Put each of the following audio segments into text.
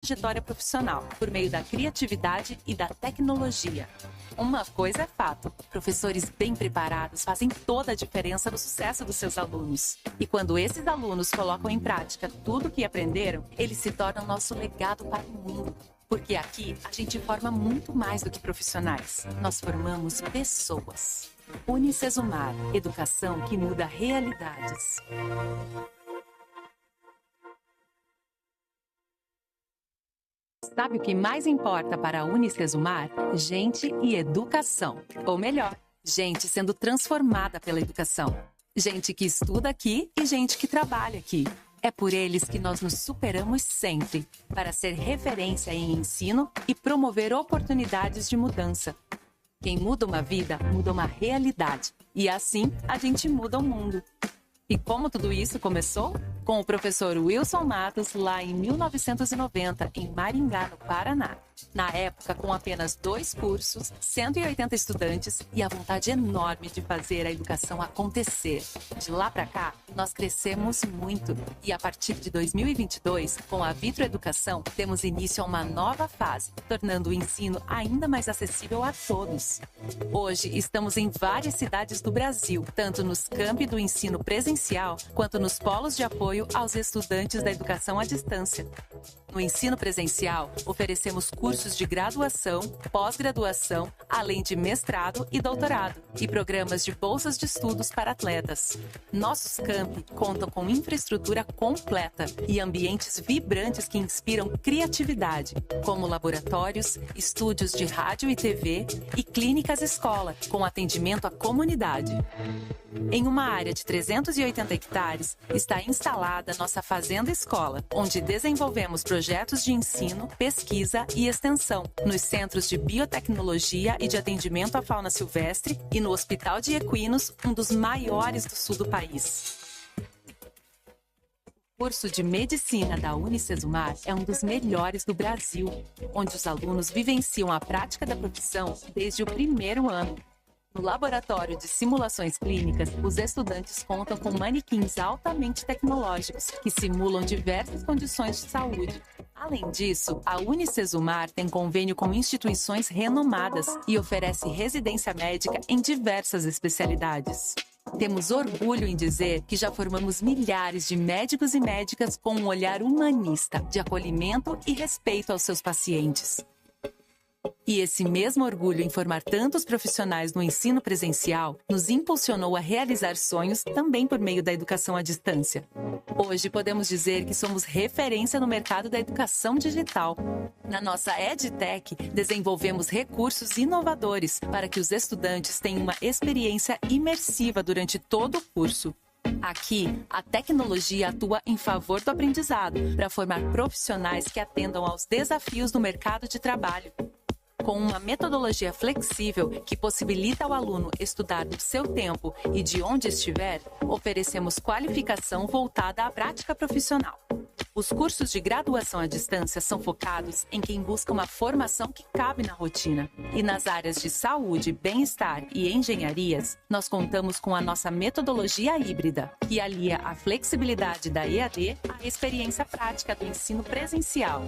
trajetória profissional, por meio da criatividade e da tecnologia. Uma coisa é fato, professores bem preparados fazem toda a diferença no sucesso dos seus alunos. E quando esses alunos colocam em prática tudo o que aprenderam, eles se tornam nosso legado para o mundo. Porque aqui a gente forma muito mais do que profissionais. Nós formamos pessoas. Unicesumar, educação que muda realidades. Sabe o que mais importa para a Unicesumar? Gente e educação. Ou melhor, gente sendo transformada pela educação. Gente que estuda aqui e gente que trabalha aqui. É por eles que nós nos superamos sempre, para ser referência em ensino e promover oportunidades de mudança. Quem muda uma vida, muda uma realidade. E assim, a gente muda o mundo. E como tudo isso começou? Com o professor Wilson Matos, lá em 1990, em Maringá, no Paraná. Na época, com apenas 2 cursos, 180 estudantes e a vontade enorme de fazer a educação acontecer. De lá para cá, nós crescemos muito. E a partir de 2022, com a Vitro Educação, temos início a uma nova fase, tornando o ensino ainda mais acessível a todos. Hoje, estamos em várias cidades do Brasil, tanto nos campi do ensino presencial, quanto nos polos de apoio aos estudantes da educação à distância. No ensino presencial, oferecemos cursos de graduação, pós-graduação, além de mestrado e doutorado, e programas de bolsas de estudos para atletas. Nossos campi contam com infraestrutura completa e ambientes vibrantes que inspiram criatividade, como laboratórios, estúdios de rádio e TV e clínicas escola, com atendimento à comunidade. Em uma área de 380 hectares, está instalada nossa Fazenda Escola, onde desenvolvemos projetos de ensino, pesquisa e extensão, nos centros de biotecnologia e de atendimento à fauna silvestre e no Hospital de Equinos, um dos maiores do sul do país. O curso de Medicina da Unicesumar é um dos melhores do Brasil, onde os alunos vivenciam a prática da profissão desde o primeiro ano. No laboratório de simulações clínicas, os estudantes contam com manequins altamente tecnológicos que simulam diversas condições de saúde. Além disso, a Unicesumar tem convênio com instituições renomadas e oferece residência médica em diversas especialidades. Temos orgulho em dizer que já formamos milhares de médicos e médicas com um olhar humanista, de acolhimento e respeito aos seus pacientes. E esse mesmo orgulho em formar tantos profissionais no ensino presencial nos impulsionou a realizar sonhos também por meio da educação à distância. Hoje podemos dizer que somos referência no mercado da educação digital. Na nossa EdTech, desenvolvemos recursos inovadores para que os estudantes tenham uma experiência imersiva durante todo o curso. Aqui, a tecnologia atua em favor do aprendizado, para formar profissionais que atendam aos desafios do mercado de trabalho. Com uma metodologia flexível que possibilita ao aluno estudar no seu tempo e de onde estiver, oferecemos qualificação voltada à prática profissional. Os cursos de graduação à distância são focados em quem busca uma formação que cabe na rotina. E nas áreas de saúde, bem-estar e engenharias, nós contamos com a nossa metodologia híbrida, que alia a flexibilidade da EAD à experiência prática do ensino presencial.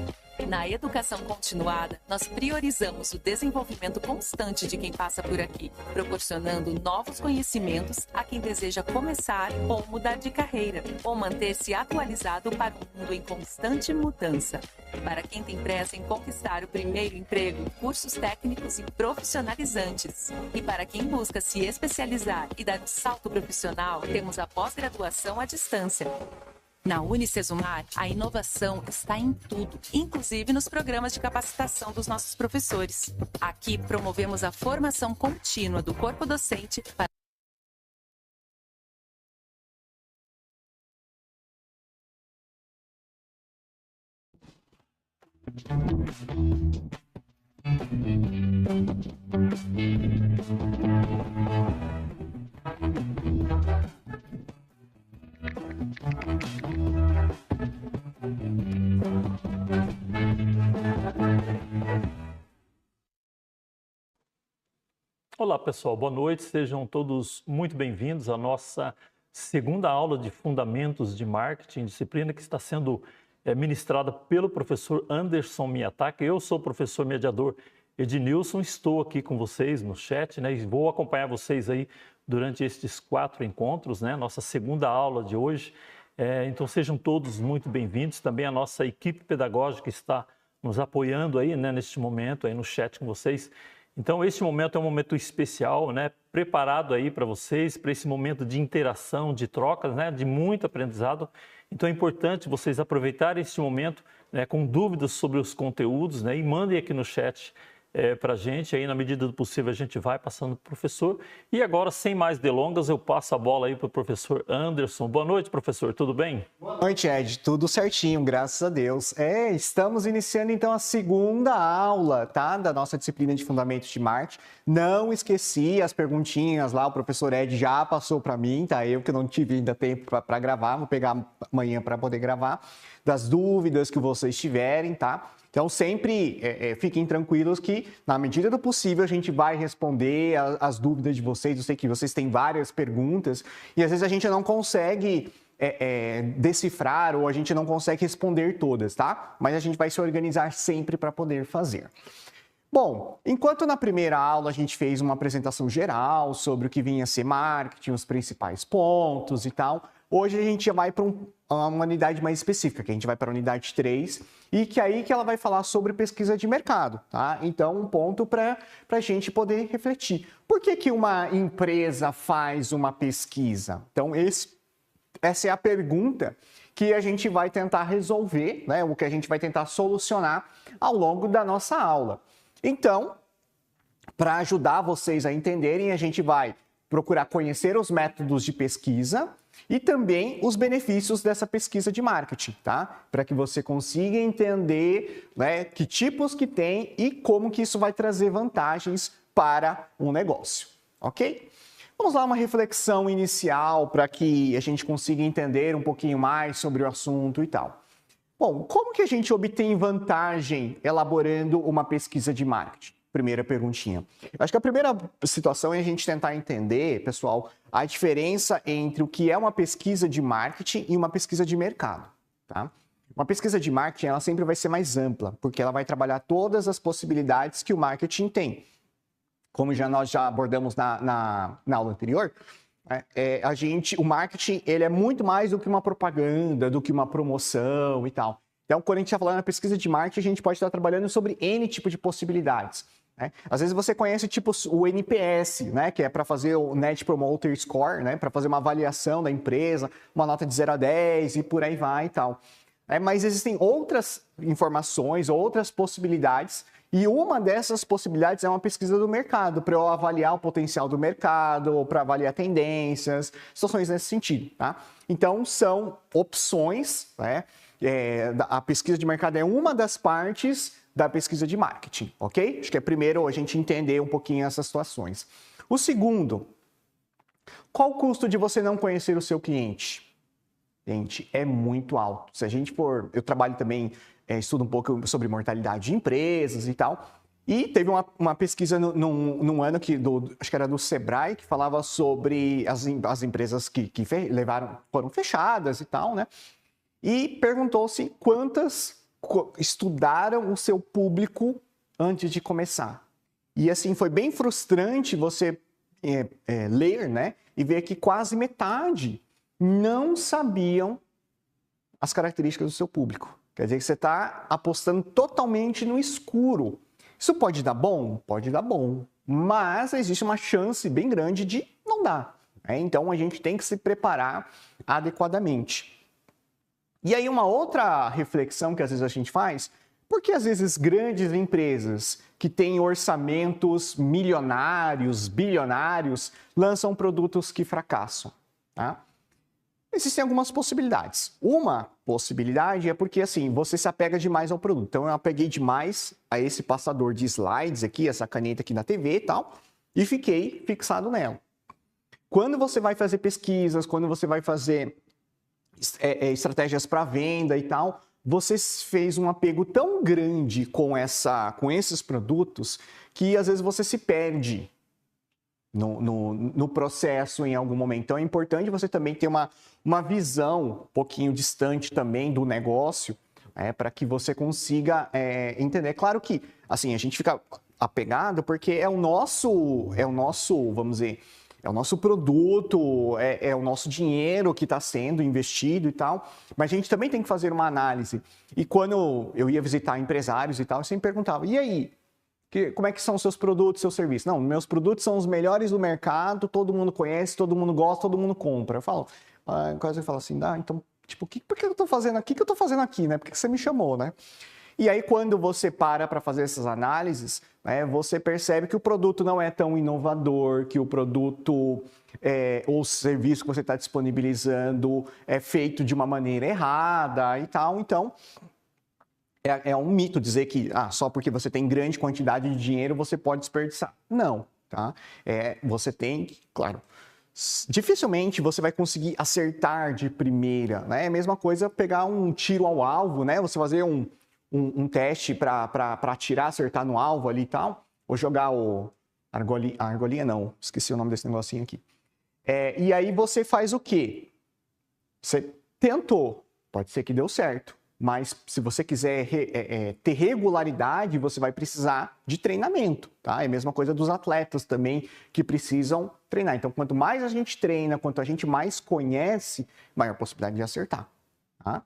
Na educação continuada, nós priorizamos o desenvolvimento constante de quem passa por aqui, proporcionando novos conhecimentos a quem deseja começar ou mudar de carreira, ou manter-se atualizado para um mundo em constante mudança. Para quem tem pressa em conquistar o primeiro emprego, cursos técnicos e profissionalizantes. E para quem busca se especializar e dar um salto profissional, temos a pós-graduação à distância. Na Unicesumar, a inovação está em tudo, inclusive nos programas de capacitação dos nossos professores. Aqui promovemos a formação contínua do corpo docente para Olá pessoal, boa noite, sejam todos muito bem-vindos à nossa segunda aula de Fundamentos de Marketing, disciplina que está sendo ministrada pelo professor Anderson Miyataki. Eu sou o professor mediador Ednilson, estou aqui com vocês no chat, né, e vou acompanhar vocês aí durante estes 4 encontros, né, nossa segunda aula de hoje. Então sejam todos muito bem-vindos, também a nossa equipe pedagógica está nos apoiando aí, né, neste momento aí no chat com vocês. Então este momento é um momento especial, né, preparado aí para vocês, para esse momento de interação, de trocas, né, de muito aprendizado. Então é importante vocês aproveitarem este momento, né, com dúvidas sobre os conteúdos, né, e mandem aqui no chat para a gente, aí na medida do possível a gente vai passando para o professor. E agora, sem mais delongas, eu passo a bola aí para o professor Anderson. Boa noite, professor, tudo bem? Boa noite, Ed, tudo certinho, graças a Deus. Estamos iniciando então a segunda aula, tá, da nossa disciplina de Fundamentos de Marketing. Não esqueci as perguntinhas lá, o professor Ed já passou para mim, tá, eu que não tive ainda tempo para gravar, vou pegar amanhã para poder gravar, das dúvidas que vocês tiverem, tá? Então, sempre fiquem tranquilos que, na medida do possível, a gente vai responder as dúvidas de vocês. Eu sei que vocês têm várias perguntas e, às vezes, a gente não consegue decifrar ou a gente não consegue responder todas, tá? Mas a gente vai se organizar sempre para poder fazer. Bom, enquanto na primeira aula a gente fez uma apresentação geral sobre o que vinha a ser marketing, os principais pontos e tal, hoje a gente já vai para uma unidade mais específica, que a gente vai para a unidade 3, e que aí que ela vai falar sobre pesquisa de mercado, tá? Então, um ponto para a gente poder refletir. Por que que uma empresa faz uma pesquisa? Então, essa é a pergunta que a gente vai tentar resolver, né? O que a gente vai tentar solucionar ao longo da nossa aula. Então, para ajudar vocês a entenderem, a gente vai procurar conhecer os métodos de pesquisa e também os benefícios dessa pesquisa de marketing, tá? Para que você consiga entender, né, que tipos que tem e como que isso vai trazer vantagens para um negócio, ok? Vamos lá, uma reflexão inicial para que a gente consiga entender um pouquinho mais sobre o assunto e tal. Bom, como que a gente obtém vantagem elaborando uma pesquisa de marketing? Primeira perguntinha. Acho que a primeira situação é a gente tentar entender, pessoal, a diferença entre o que é uma pesquisa de marketing e uma pesquisa de mercado, tá? Uma pesquisa de marketing, ela sempre vai ser mais ampla, porque ela vai trabalhar todas as possibilidades que o marketing tem. Como nós já abordamos na aula anterior, o marketing ele é muito mais do que uma propaganda, do que uma promoção e tal. Então, quando a gente está falando na pesquisa de marketing, a gente pode estar trabalhando sobre N tipo de possibilidades. Né? Às vezes você conhece tipo o NPS, né? Que é para fazer o Net Promoter Score, né? Para fazer uma avaliação da empresa, uma nota de 0 a 10 e por aí vai e tal. Mas existem outras informações, outras possibilidades, e uma dessas possibilidades é uma pesquisa do mercado, para eu avaliar o potencial do mercado, ou para avaliar tendências, situações nesse sentido, tá? Então, são opções, né? A pesquisa de mercado é uma das partes da pesquisa de marketing, ok? Acho que é primeiro a gente entender um pouquinho essas situações. O segundo, qual o custo de você não conhecer o seu cliente? Gente, é muito alto. Se a gente for... Eu trabalho também, estudo um pouco sobre mortalidade de empresas e tal. E teve uma pesquisa num ano acho que era do Sebrae, que falava sobre as empresas que foram fechadas e tal, né? E perguntou-se quantas estudaram o seu público antes de começar. E assim, foi bem frustrante você ler, né? E ver que quase metade não sabiam as características do seu público. Quer dizer que você está apostando totalmente no escuro. Isso pode dar bom? Pode dar bom. Mas existe uma chance bem grande de não dar. Então, a gente tem que se preparar adequadamente. E aí, uma outra reflexão que às vezes a gente faz, porque às vezes grandes empresas que têm orçamentos milionários, bilionários, lançam produtos que fracassam, tá? Existem algumas possibilidades. Uma possibilidade é porque, assim, você se apega demais ao produto. Então, eu apeguei demais a esse passador de slides aqui, essa caneta aqui na TV e tal, e fiquei fixado nela. Quando você vai fazer pesquisas, quando você vai fazer estratégias para venda e tal, você fez um apego tão grande com esses produtos que, às vezes, você se perde no processo em algum momento. Então é importante você também ter uma visão um pouquinho distante também do negócio para que você consiga entender. Claro que, assim, a gente fica apegado porque é o nosso, vamos dizer, é o nosso produto, é o nosso dinheiro que está sendo investido e tal, mas a gente também tem que fazer uma análise. E quando eu ia visitar empresários e tal, eu sempre perguntava, e aí? Como é que são os seus produtos, seus serviços? Não, meus produtos são os melhores do mercado, todo mundo conhece, todo mundo gosta, todo mundo compra. Eu falo, quase eu falo assim, então, tipo, por que eu estou fazendo aqui? O que eu estou fazendo aqui, né? Por que você me chamou, né? E aí, quando você para fazer essas análises, né, você percebe que o produto não é tão inovador, que o produto ou o serviço que você está disponibilizando é feito de uma maneira errada e tal. Então, é um mito dizer que só porque você tem grande quantidade de dinheiro você pode desperdiçar. Não, tá? Você tem, claro, dificilmente você vai conseguir acertar de primeira, né? É a mesma coisa pegar um tiro ao alvo, né? Você fazer um teste para atirar, acertar no alvo ali e tal, ou jogar a argolinha não, esqueci o nome desse negocinho aqui. E aí você faz o quê? Você tentou, pode ser que deu certo, mas se você quiser ter regularidade, você vai precisar de treinamento, tá? É a mesma coisa dos atletas também, que precisam treinar. Então, quanto mais a gente treina, quanto a gente mais conhece, maior possibilidade de acertar, tá?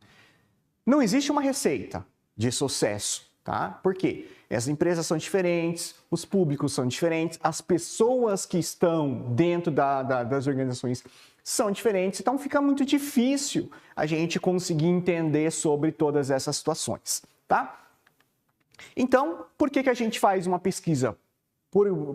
Não existe uma receita de sucesso, tá? Por quê? As empresas são diferentes, os públicos são diferentes, as pessoas que estão dentro das organizações são diferentes, então fica muito difícil a gente conseguir entender sobre todas essas situações, tá? Então, por que a gente faz uma pesquisa?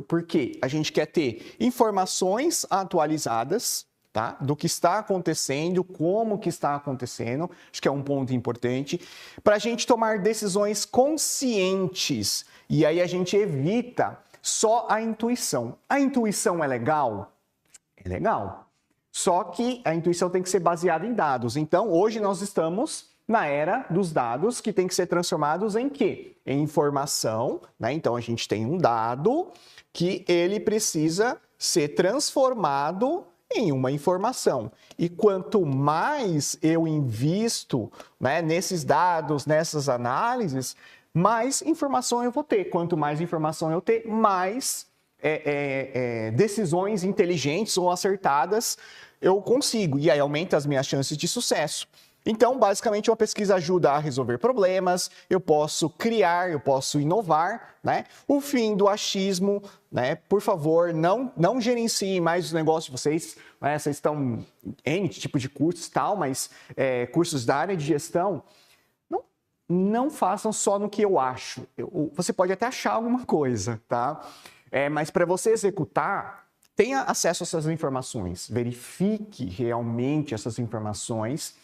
Porque a gente quer ter informações atualizadas, tá? Do que está acontecendo, como que está acontecendo, acho que é um ponto importante, para a gente tomar decisões conscientes, e aí a gente evita só a intuição. A intuição é legal? É legal. Só que a intuição tem que ser baseada em dados. Então, hoje nós estamos na era dos dados que tem que ser transformados em quê? Em informação, né? Então, a gente tem um dado que ele precisa ser transformado em uma informação. E quanto mais eu invisto, né, nesses dados, nessas análises, mais informação eu vou ter. Quanto mais informação eu ter, mais decisões inteligentes ou acertadas eu consigo. E aí aumenta as minhas chances de sucesso. Então, basicamente, uma pesquisa ajuda a resolver problemas, eu posso criar, eu posso inovar, né? O fim do achismo, né? Por favor, não gerenciem mais os negócios de vocês, né? Vocês estão em tipo de cursos e tal, mas cursos da área de gestão, não façam só no que eu acho. Você pode até achar alguma coisa, tá? Mas para você executar, tenha acesso a essas informações, verifique realmente essas informações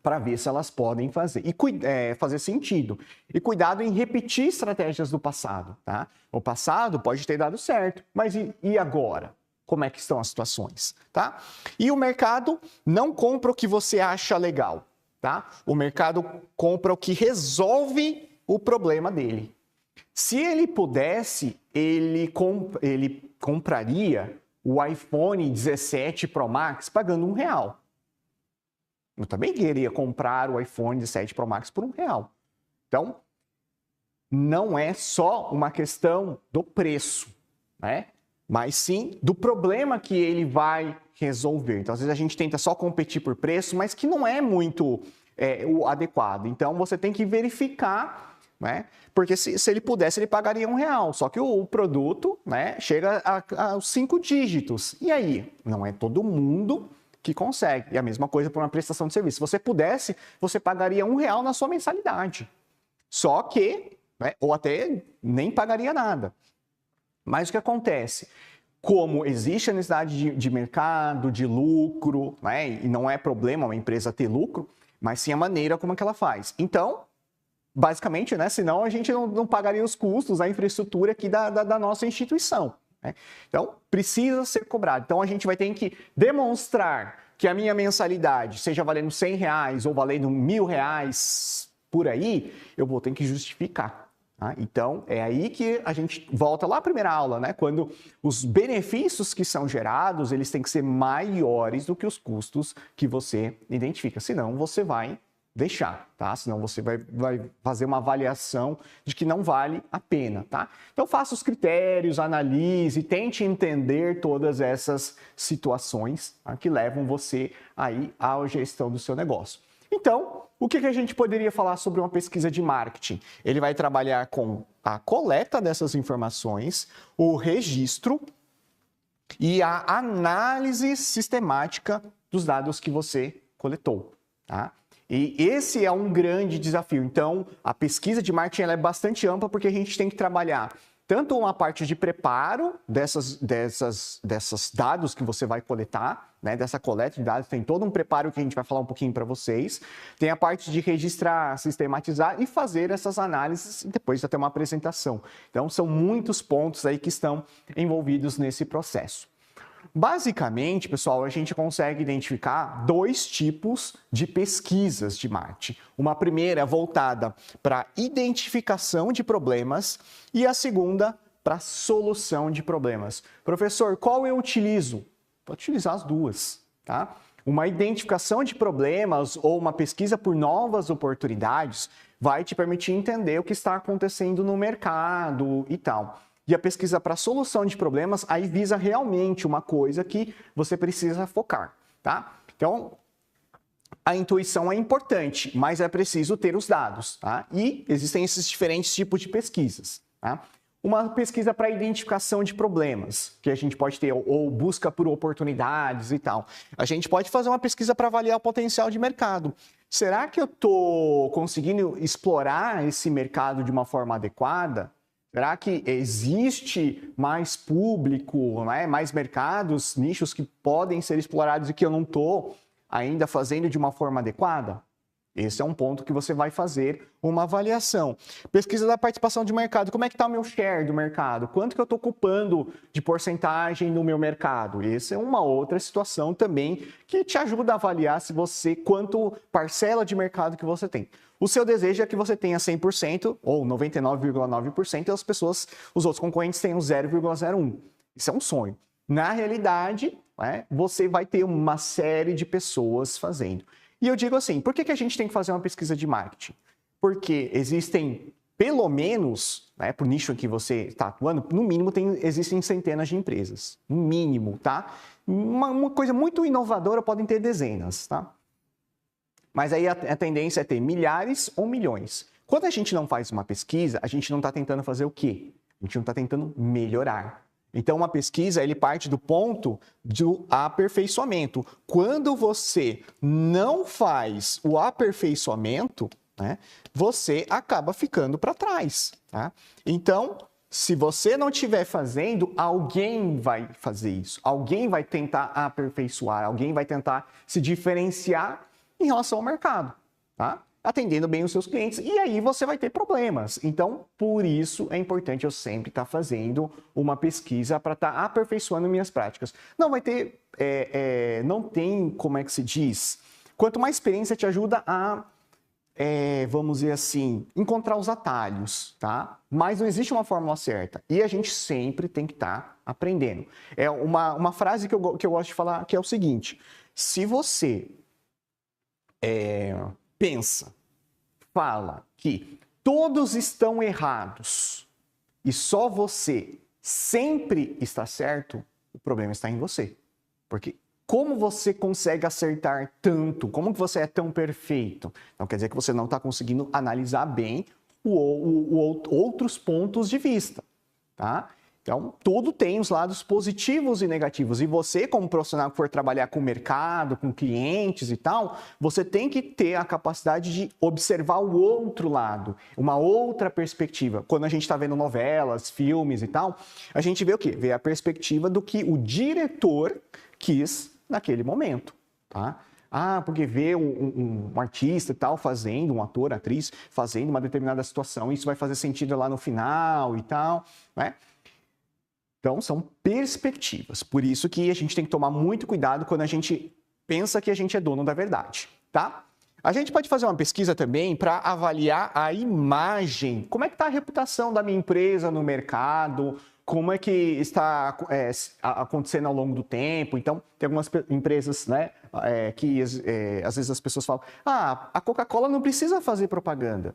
para ver se elas podem fazer sentido. E cuidado em repetir estratégias do passado, tá? O passado pode ter dado certo, mas e agora? Como é que estão as situações, tá? E o mercado não compra o que você acha legal, tá? O mercado compra o que resolve o problema dele. Se ele pudesse, ele compraria o iPhone 17 Pro Max pagando R$1. Eu também queria comprar o iPhone 17 Pro Max por R$1. Então, não é só uma questão do preço, né? Mas sim do problema que ele vai resolver. Então, às vezes a gente tenta só competir por preço, mas que não é muito o adequado. Então, você tem que verificar, né? Porque se ele pudesse, ele pagaria R$1. Só que o produto, né, chega aos 5 dígitos. E aí? Não é todo mundo que consegue. E a mesma coisa para uma prestação de serviço. Se você pudesse, você pagaria R$1 na sua mensalidade. Só que, né, ou até nem pagaria nada. Mas o que acontece? Como existe a necessidade de mercado, de lucro, né, e não é problema uma empresa ter lucro, mas sim a maneira como é que ela faz. Então, basicamente, né, senão a gente não pagaria os custos, a infraestrutura aqui da nossa instituição, né? Então, precisa ser cobrado. Então, a gente vai ter que demonstrar que a minha mensalidade, seja valendo R$100 ou valendo R$1.000 por aí, eu vou ter que justificar. Tá? Então, é aí que a gente volta lá à primeira aula, né? Quando os benefícios que são gerados, eles têm que ser maiores do que os custos que você identifica. Senão, você vai deixar, tá? Senão você vai fazer uma avaliação de que não vale a pena, tá? Então faça os critérios, analise, tente entender todas essas situações, tá? Que levam você aí à gestão do seu negócio. Então, o que a gente poderia falar sobre uma pesquisa de marketing? Ele vai trabalhar com a coleta dessas informações, o registro e a análise sistemática dos dados que você coletou, tá? E esse é um grande desafio. Então, a pesquisa de marketing ela é bastante ampla porque a gente tem que trabalhar tanto uma parte de preparo desses dados que você vai coletar, né? Dessa coleta de dados, tem todo um preparo que a gente vai falar um pouquinho para vocês. Tem a parte de registrar, sistematizar e fazer essas análises e depois até uma apresentação. Então, são muitos pontos aí que estão envolvidos nesse processo. Basicamente, pessoal, a gente consegue identificar 2 tipos de pesquisas de marketing. Uma primeira voltada para identificação de problemas e a segunda para solução de problemas. Professor, qual eu utilizo? Pode utilizar as duas, tá? Uma identificação de problemas ou uma pesquisa por novas oportunidades vai te permitir entender o que está acontecendo no mercado e tal. E a pesquisa para solução de problemas, aí visa realmente uma coisa que você precisa focar, tá? Então, a intuição é importante, mas é preciso ter os dados, tá? E existem esses diferentes tipos de pesquisas, tá? Uma pesquisa para identificação de problemas, que a gente pode ter, ou busca por oportunidades e tal. A gente pode fazer uma pesquisa para avaliar o potencial de mercado. Será que eu estou conseguindo explorar esse mercado de uma forma adequada? Será que existe mais público, né? Mais mercados, nichos que podem ser explorados e que eu não estou ainda fazendo de uma forma adequada? Esse é um ponto que você vai fazer uma avaliação. Pesquisa da participação de mercado. Como é que está o meu share do mercado? Quanto que eu estou ocupando de porcentagem no meu mercado? Essa é uma outra situação também que te ajuda a avaliar se você, quanto parcela de mercado que você tem. O seu desejo é que você tenha 100% ou 99,9% e as pessoas, os outros concorrentes tenham 0,01%. Isso é um sonho. Na realidade, né, você vai ter uma série de pessoas fazendo. E eu digo assim, por que a gente tem que fazer uma pesquisa de marketing? Porque existem, pelo menos, né, para o nicho em que você está atuando, no mínimo existem centenas de empresas. No mínimo, tá? Uma coisa muito inovadora podem ter dezenas, tá? Mas aí a tendência é ter milhares ou milhões. Quando a gente não faz uma pesquisa, a gente não está tentando fazer o quê? A gente não está tentando melhorar. Então, uma pesquisa, ele parte do ponto do aperfeiçoamento. Quando você não faz o aperfeiçoamento, né, você acaba ficando para trás, tá? Então, se você não estiver fazendo, alguém vai fazer isso. Alguém vai tentar aperfeiçoar, alguém vai tentar se diferenciar em relação ao mercado, tá? Atendendo bem os seus clientes, e aí você vai ter problemas. Então, por isso é importante eu sempre estar fazendo uma pesquisa para estar aperfeiçoando minhas práticas. Não vai ter, não tem, como é que se diz? Quanto mais experiência te ajuda a, vamos dizer assim, encontrar os atalhos, tá? Mas não existe uma fórmula certa, e a gente sempre tem que estar aprendendo. É uma frase que eu gosto de falar, que é o seguinte: se você fala que todos estão errados e só você sempre está certo, o problema está em você. Porque como você consegue acertar tanto? Como que você é tão perfeito? Então quer dizer que você não está conseguindo analisar bem outros pontos de vista, tá? Então, tudo tem os lados positivos e negativos. E você, como profissional que for trabalhar com o mercado, com clientes e tal, você tem que ter a capacidade de observar o outro lado, uma outra perspectiva. Quando a gente está vendo novelas, filmes e tal, a gente vê o quê? Vê a perspectiva do que o diretor quis naquele momento, tá? Ah, porque vê um artista e tal fazendo, um ator, atriz, fazendo uma determinada situação, isso vai fazer sentido lá no final e tal, né? Então, são perspectivas. Por isso que a gente tem que tomar muito cuidado quando a gente pensa que a gente é dono da verdade, tá? A gente pode fazer uma pesquisa também para avaliar a imagem. Como é que está a reputação da minha empresa no mercado? Como é que está acontecendo ao longo do tempo? Então, tem algumas empresas, né, que às vezes as pessoas falam, a Coca-Cola não precisa fazer propaganda.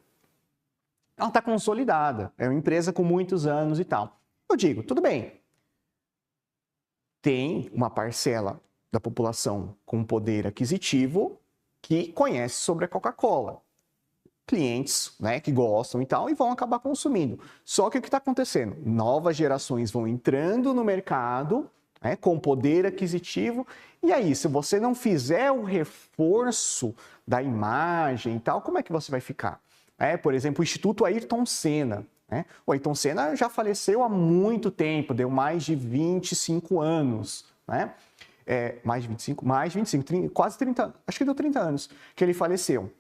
Ela está consolidada, é uma empresa com muitos anos e tal. Eu digo, tudo bem, tem uma parcela da população com poder aquisitivo que conhece sobre a Coca-Cola. Clientes, né, que gostam e tal, e vão acabar consumindo. Só que o que está acontecendo? Novas gerações vão entrando no mercado, né, com poder aquisitivo, e aí, se você não fizer o reforço da imagem e tal, como é que você vai ficar? Por exemplo, o Instituto Ayrton Senna. Né? O Ayrton Senna já faleceu há muito tempo, deu mais de 25 anos, né? Mais de 25, 30, quase 30, acho que deu 30 anos que ele faleceu.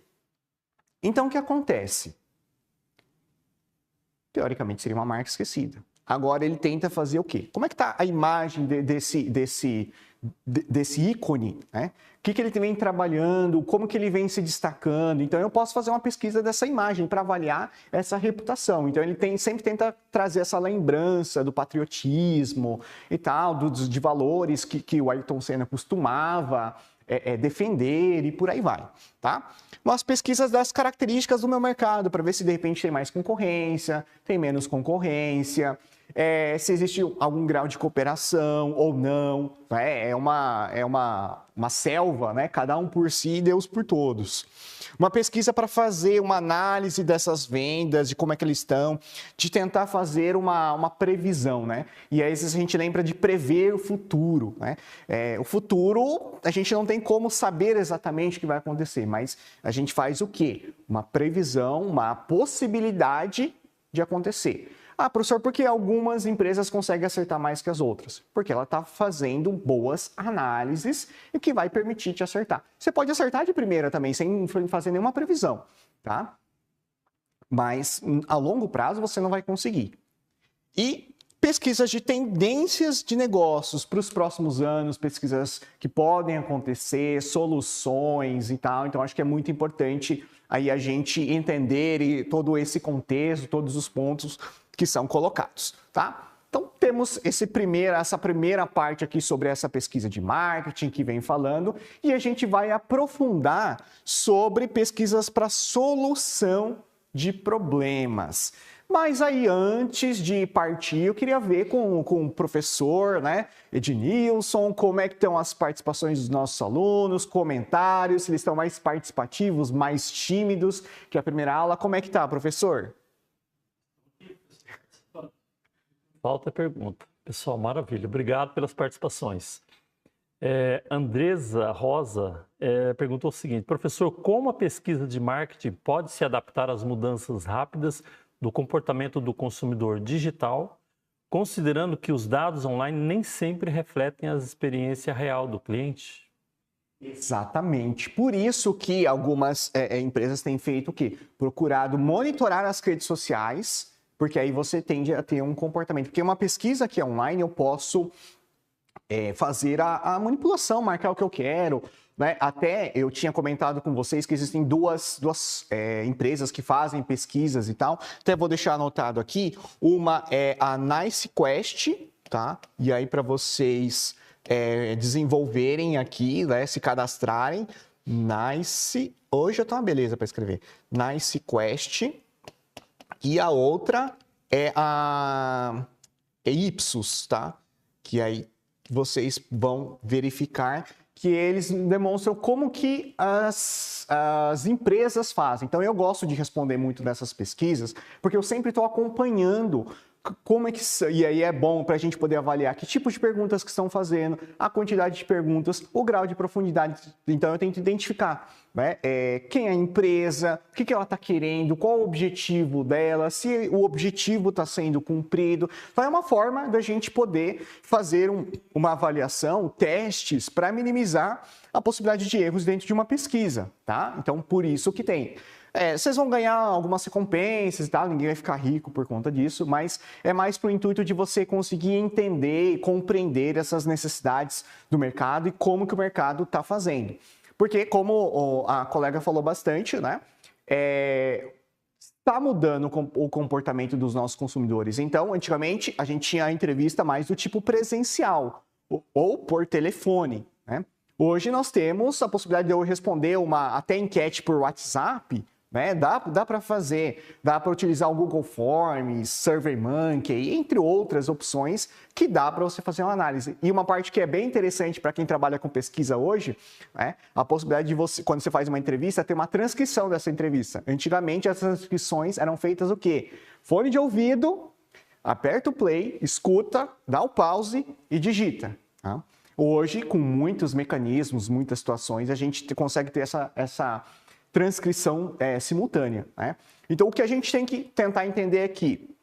Então, o que acontece? Teoricamente, seria uma marca esquecida. Agora, ele tenta fazer o quê? Como é que está a imagem desse ícone? Né? O que ele vem trabalhando? Como que ele vem se destacando? Então, eu posso fazer uma pesquisa dessa imagem para avaliar essa reputação. Então, ele sempre tenta trazer essa lembrança do patriotismo e tal, de valores que o Ayrton Senna costumava defender e por aí vai, tá? Umas pesquisas das características do meu mercado para ver se de repente tem mais concorrência, tem menos concorrência, se existe algum grau de cooperação ou não, né? É uma selva, né? Cada um por si, Deus por todos. Uma pesquisa para fazer uma análise dessas vendas, de como é que eles estão, de tentar fazer uma previsão, né? E aí a gente lembra de prever o futuro, né? O futuro, a gente não tem como saber exatamente o que vai acontecer, mas a gente faz o quê? Uma previsão, uma possibilidade de acontecer. Professor, por que algumas empresas conseguem acertar mais que as outras? Porque ela está fazendo boas análises e que vai permitir te acertar. Você pode acertar de primeira também, sem fazer nenhuma previsão, tá? Mas a longo prazo você não vai conseguir. E pesquisas de tendências de negócios para os próximos anos, pesquisas que podem acontecer, soluções e tal. Então, acho que é muito importante aí a gente entender todo esse contexto, todos os pontos que são colocados, tá? Então, temos essa primeira parte aqui sobre essa pesquisa de marketing que vem falando e a gente vai aprofundar sobre pesquisas para solução de problemas. Mas aí, antes de partir, eu queria ver com o professor, né, Ednilson, como é que estão as participações dos nossos alunos, comentários, se eles estão mais participativos, mais tímidos que a primeira aula. Como é que tá, professor? Falta pergunta. Pessoal, maravilha. Obrigado pelas participações. Andresa Rosa perguntou o seguinte: professor, como a pesquisa de marketing pode se adaptar às mudanças rápidas do comportamento do consumidor digital, considerando que os dados online nem sempre refletem a experiência real do cliente? Exatamente. Por isso que algumas empresas têm feito o quê? Procurado monitorar as redes sociais, porque aí você tende a ter um comportamento. Porque uma pesquisa que é online, eu posso fazer a manipulação, marcar o que eu quero, né? Até eu tinha comentado com vocês que existem duas empresas que fazem pesquisas e tal. Até vou deixar anotado aqui. Uma é a NiceQuest, tá? E aí para vocês desenvolverem aqui, né? Se cadastrarem. Hoje eu tô uma beleza para escrever. NiceQuest. E a outra é a Ipsos, tá? Que aí vocês vão verificar que eles demonstram como que as empresas fazem. Então, eu gosto de responder muito dessas pesquisas, porque eu sempre estou acompanhando como é que... E aí é bom para a gente poder avaliar que tipo de perguntas que estão fazendo, a quantidade de perguntas, o grau de profundidade. Então, eu tento identificar, né, quem é a empresa, o que ela está querendo, qual o objetivo dela, se o objetivo está sendo cumprido. Então, é uma forma da gente poder fazer uma avaliação, testes, para minimizar a possibilidade de erros dentro de uma pesquisa, tá? Então, por isso que tem. Vocês vão ganhar algumas recompensas e tal, ninguém vai ficar rico por conta disso, mas é mais para o intuito de você conseguir entender e compreender essas necessidades do mercado e como que o mercado está fazendo. Porque, como a colega falou bastante, né? Está mudando o comportamento dos nossos consumidores. Então, antigamente, a gente tinha a entrevista mais do tipo presencial ou por telefone, né? Hoje nós temos a possibilidade de eu responder até enquete por WhatsApp, né? Dá para fazer, dá para utilizar o Google Forms, SurveyMonkey, entre outras opções que dá para você fazer uma análise. E uma parte que é bem interessante para quem trabalha com pesquisa hoje, né? A possibilidade de você, quando você faz uma entrevista, ter uma transcrição dessa entrevista. Antigamente as transcrições eram feitas o quê? Fone de ouvido, aperta o play, escuta, dá o pause e digita, tá? Hoje, com muitos mecanismos, muitas situações, a gente consegue ter essa transcrição simultânea, né? Então, o que a gente tem que tentar entender é que,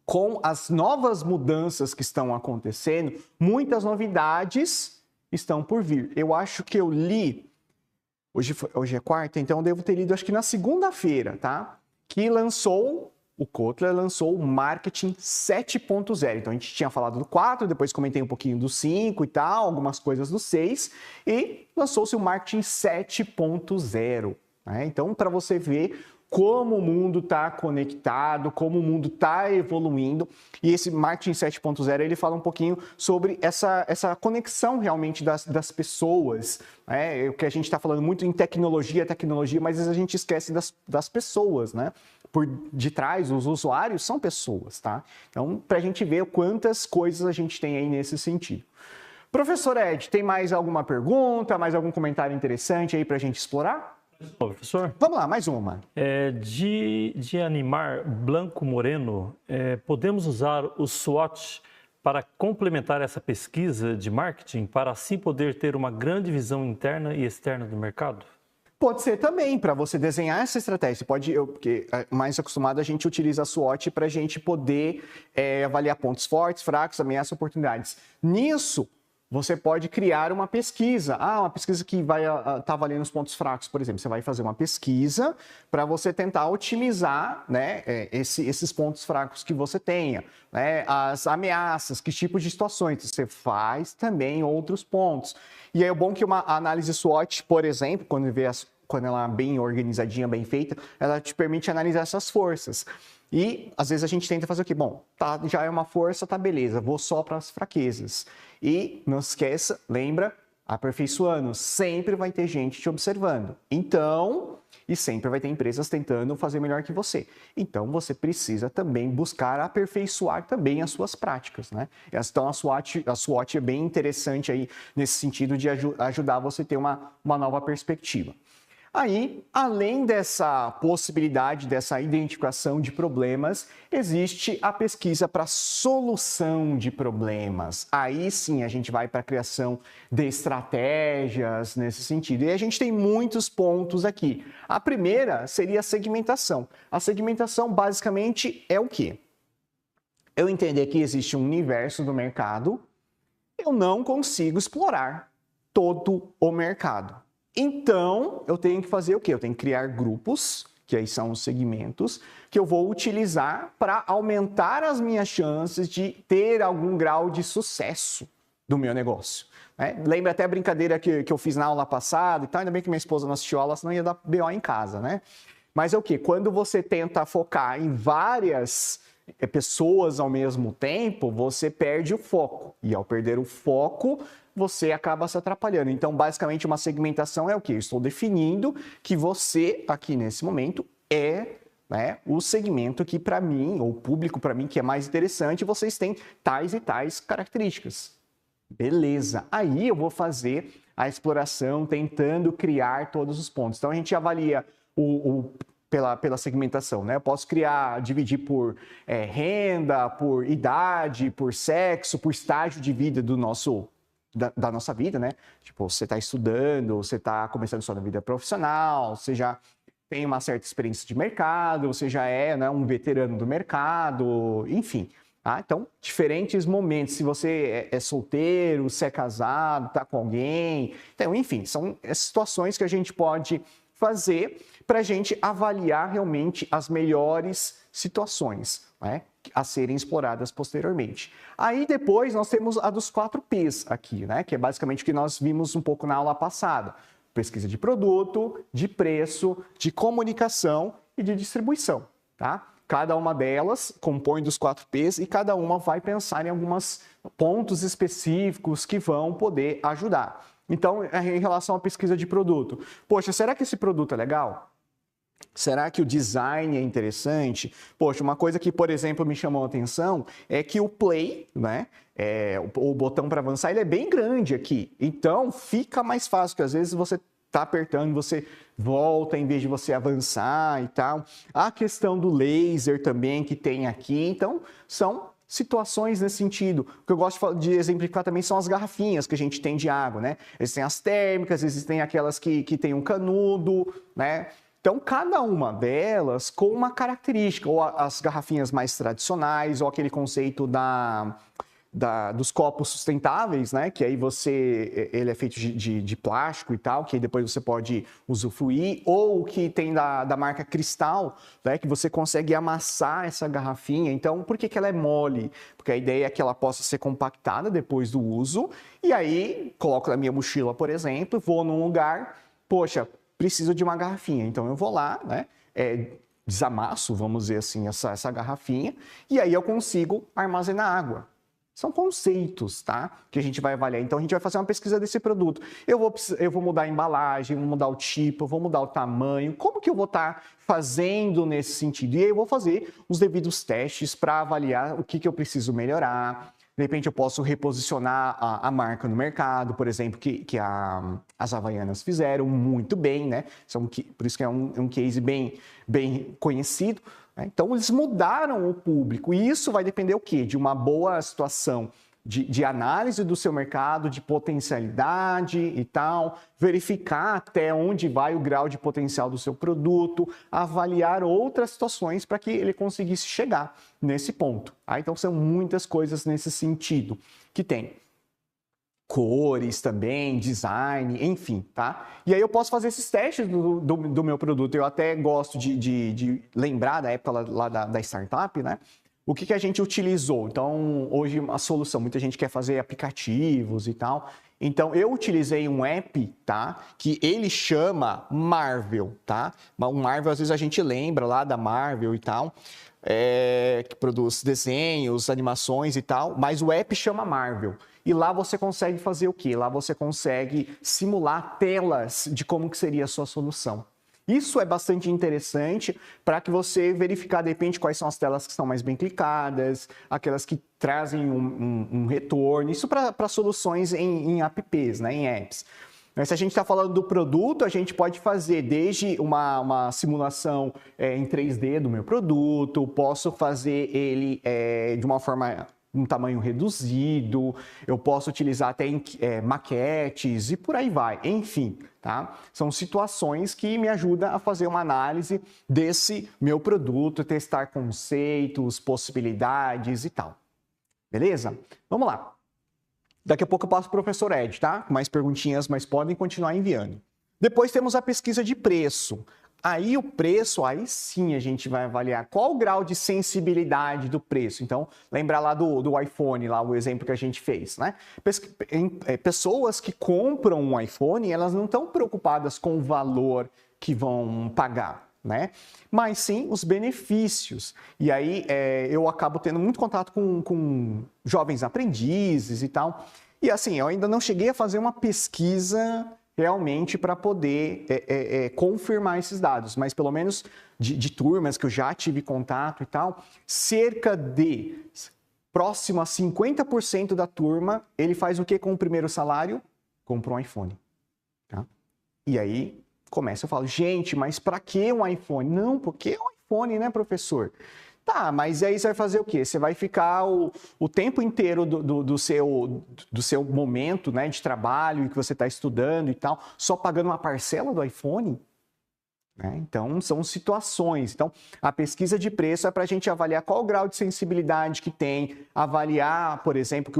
com as novas mudanças que estão acontecendo, muitas novidades estão por vir. Eu acho que eu li, hoje é quarta, então eu devo ter lido, acho que na segunda-feira, tá? Que o Kotler lançou o Marketing 7.0. Então, a gente tinha falado do 4, depois comentei um pouquinho do 5 e tal, algumas coisas do 6, e lançou-se o Marketing 7.0. Né? Então, para você ver como o mundo está conectado, como o mundo está evoluindo, e esse Marketing 7.0, ele fala um pouquinho sobre essa conexão realmente das pessoas, né? O que a gente está falando muito em tecnologia, mas às vezes a gente esquece das pessoas, né? Por detrás, os usuários são pessoas, tá? Então, para a gente ver quantas coisas a gente tem aí nesse sentido. Professor Ed, tem mais alguma pergunta, mais algum comentário interessante aí para a gente explorar? Professor? Vamos lá, mais uma. De Animar Blanco Moreno, podemos usar o SWOT para complementar essa pesquisa de marketing, para assim poder ter uma grande visão interna e externa do mercado? Pode ser também, para você desenhar essa estratégia. Porque mais acostumado a gente utiliza a SWOT para a gente poder avaliar pontos fortes, fracos, ameaças, oportunidades. Nisso, você pode criar uma pesquisa. Uma pesquisa que vai estar avaliando os pontos fracos, por exemplo. Você vai fazer uma pesquisa para você tentar otimizar, né, esses pontos fracos que você tenha, né, as ameaças, que tipo de situações. Você faz também outros pontos. E aí é bom que uma análise SWOT, por exemplo, quando ela é bem organizadinha, bem feita, ela te permite analisar essas forças. E, às vezes, a gente tenta fazer o quê? Bom, tá, já é uma força, tá beleza, vou só para as fraquezas. E, não esqueça, lembra, aperfeiçoando, sempre vai ter gente te observando. Então, e sempre vai ter empresas tentando fazer melhor que você. Então, você precisa também buscar aperfeiçoar também as suas práticas, né? Então, a SWOT é bem interessante aí nesse sentido de ajudar você a ter uma nova perspectiva. Aí, além dessa possibilidade, dessa identificação de problemas, existe a pesquisa para solução de problemas. Aí sim a gente vai para a criação de estratégias nesse sentido. E a gente tem muitos pontos aqui. A primeira seria a segmentação. A segmentação basicamente é o quê? Eu entender que existe um universo do mercado, eu não consigo explorar todo o mercado. Então, eu tenho que fazer o quê? Eu tenho que criar grupos, que aí são os segmentos, que eu vou utilizar para aumentar as minhas chances de ter algum grau de sucesso do meu negócio. Né? Lembra até a brincadeira que eu fiz na aula passada e tal, ainda bem que minha esposa não assistiu a aula, senão ia dar BO em casa, né? Mas é o quê? Quando você tenta focar em várias pessoas ao mesmo tempo, você perde o foco. E ao perder o foco, você acaba se atrapalhando. Então, basicamente, uma segmentação é o quê? Eu estou definindo que você, aqui nesse momento, né, o segmento que para mim, ou o público para mim, que é mais interessante, vocês têm tais e tais características. Beleza. Aí eu vou fazer a exploração, tentando criar todos os pontos. Então, a gente avalia pela segmentação, né? Eu posso dividir por renda, por idade, por sexo, por estágio de vida da nossa vida, né? Tipo, você está estudando, você está começando só na vida profissional, você já tem uma certa experiência de mercado, você já é, né, um veterano do mercado, enfim. Tá? Então, diferentes momentos, se você é solteiro, se é casado, está com alguém, então, enfim, são situações que a gente pode fazer para a gente avaliar realmente as melhores situações, né, a serem exploradas posteriormente. Aí depois nós temos a dos 4 Ps aqui, né, que é basicamente o que nós vimos um pouco na aula passada. pesquisa de produto, de preço, de comunicação e de distribuição, tá? Cada uma delas compõe dos 4 P's e cada uma vai pensar em alguns pontos específicos que vão poder ajudar. Então, em relação à pesquisa de produto, poxa, será que esse produto é legal? Será que o design é interessante? Poxa, uma coisa que, por exemplo, me chamou a atenção é que o play, né, o botão para avançar, ele é bem grande aqui. Então, fica mais fácil, porque às vezes você está apertando, você volta em vez de você avançar e tal. A questão do laser também que tem aqui. Então, são situações nesse sentido. O que eu gosto de exemplificar também são as garrafinhas que a gente tem de água, né? Existem as térmicas, existem aquelas que tem um canudo, né? Então, cada uma delas com uma característica, ou as garrafinhas mais tradicionais, ou aquele conceito dos copos sustentáveis, né? Que aí ele é feito de plástico e tal, que aí depois você pode usufruir, ou o que tem da marca Cristal, né? Que você consegue amassar essa garrafinha. Então, por que ela é mole? Porque a ideia é que ela possa ser compactada depois do uso, e aí coloco na minha mochila, por exemplo, vou num lugar, poxa, preciso de uma garrafinha, então eu vou lá, né? Desamasso, vamos dizer assim, essa garrafinha, e aí eu consigo armazenar água. São conceitos, tá? Que a gente vai avaliar. Então, a gente vai fazer uma pesquisa desse produto. Eu vou mudar a embalagem, vou mudar o tipo, vou mudar o tamanho. Como que eu vou estar fazendo nesse sentido? E aí eu vou fazer os devidos testes para avaliar o que eu preciso melhorar. De repente, eu posso reposicionar a marca no mercado, por exemplo, que as Havaianas fizeram muito bem, né? Por isso que é um case bem conhecido. Então, eles mudaram o público e isso vai depender o quê? De uma boa situação de análise do seu mercado, de potencialidade e tal, verificar até onde vai o grau de potencial do seu produto, avaliar outras situações para que ele conseguisse chegar nesse ponto. Então, são muitas coisas nesse sentido que tem. Cores também, design, enfim, tá? E aí eu posso fazer esses testes do meu produto. Eu até gosto de lembrar da época lá da startup, né? O que a gente utilizou? Então, hoje a solução, muita gente quer fazer aplicativos e tal. Então, eu utilizei um app, tá? Que ele chama Marvel, tá? O Marvel, às vezes a gente lembra lá da Marvel e tal, que produz desenhos, animações e tal, mas o app chama Marvel. E lá você consegue fazer o quê? Lá você consegue simular telas de como que seria a sua solução. Isso é bastante interessante para que você verificar, de repente, quais são as telas que estão mais bem clicadas, aquelas que trazem um retorno. Isso para soluções em apps, né, em apps. Mas se a gente está falando do produto, a gente pode fazer desde uma simulação em 3D do meu produto, posso fazer ele de uma forma, um tamanho reduzido, eu posso utilizar até maquetes e por aí vai, enfim, tá? São situações que me ajudam a fazer uma análise desse meu produto, testar conceitos, possibilidades e tal. Beleza? Vamos lá. Daqui a pouco eu passo para o professor Ed, tá? Mais perguntinhas, mas podem continuar enviando. Depois temos a pesquisa de preço. Aí o preço, aí sim a gente vai avaliar qual o grau de sensibilidade do preço. Então, lembrar lá do iPhone, lá o exemplo que a gente fez, né? Pessoas que compram um iPhone, elas não estão preocupadas com o valor que vão pagar, né? Mas sim os benefícios. E aí eu acabo tendo muito contato com jovens aprendizes e tal. E assim, eu ainda não cheguei a fazer uma pesquisa realmente para poder confirmar esses dados, mas pelo menos de turmas que eu já tive contato e tal, cerca de próximo a 50% da turma, ele faz o que com o primeiro salário? Compra um iPhone. Tá? E aí começa, eu falo, gente, mas para que um iPhone? Não, porque é um iPhone, né, professor? Tá, mas aí você vai fazer o quê? Você vai ficar o tempo inteiro do seu momento, né, de trabalho, que você está estudando e tal, só pagando uma parcela do iPhone? Né? Então, são situações. Então, a pesquisa de preço é para a gente avaliar qual o grau de sensibilidade que tem, avaliar, por exemplo, que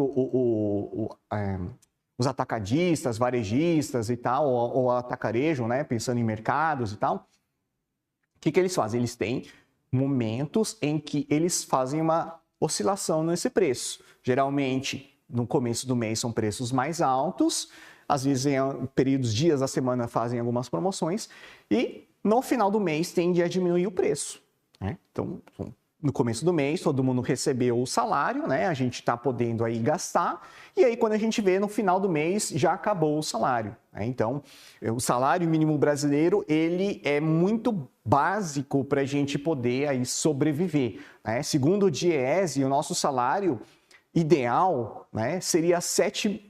os atacadistas, varejistas e tal, ou atacarejo, né, pensando em mercados e tal, o que eles fazem? Eles têm momentos em que eles fazem uma oscilação nesse preço. Geralmente, no começo do mês são preços mais altos, às vezes em períodos, dias da semana fazem algumas promoções e no final do mês tende a diminuir o preço, né? Então, no começo do mês, todo mundo recebeu o salário, né? A gente está podendo aí gastar, e aí quando a gente vê no final do mês, já acabou o salário, né? Então, o salário mínimo brasileiro, ele é muito básico para a gente poder aí sobreviver, né? Segundo o DIEESE, o nosso salário ideal, né, seria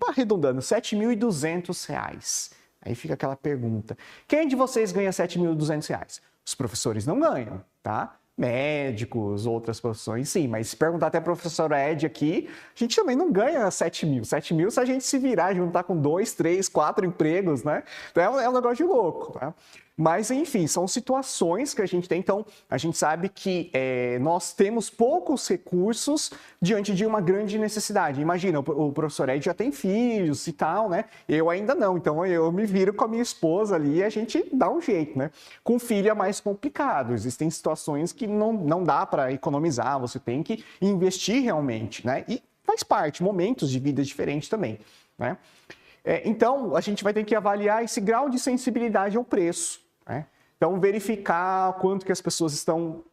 arredondando, R$ 7.200. Aí fica aquela pergunta, quem de vocês ganha R$ 7.200? Os professores não ganham, tá? Médicos, outras profissões, sim, mas se perguntar até a professora Ed aqui, a gente também não ganha 7 mil. 7 mil se a gente se virar, juntar com 2, 3, 4 empregos, né? Então é um negócio de louco, tá? Mas, enfim, são situações que a gente tem. Então, a gente sabe que nós temos poucos recursos diante de uma grande necessidade. Imagina, o professor Ed já tem filhos e tal, né? Eu ainda não. Então, eu me viro com a minha esposa ali e a gente dá um jeito, né? Com filho é mais complicado. Existem situações que não dá para economizar. Você tem que investir realmente, né? E faz parte, momentos de vida diferentes também, né? Então, a gente vai ter que avaliar esse grau de sensibilidade ao preço, né? Então, verificar quanto que as pessoas estão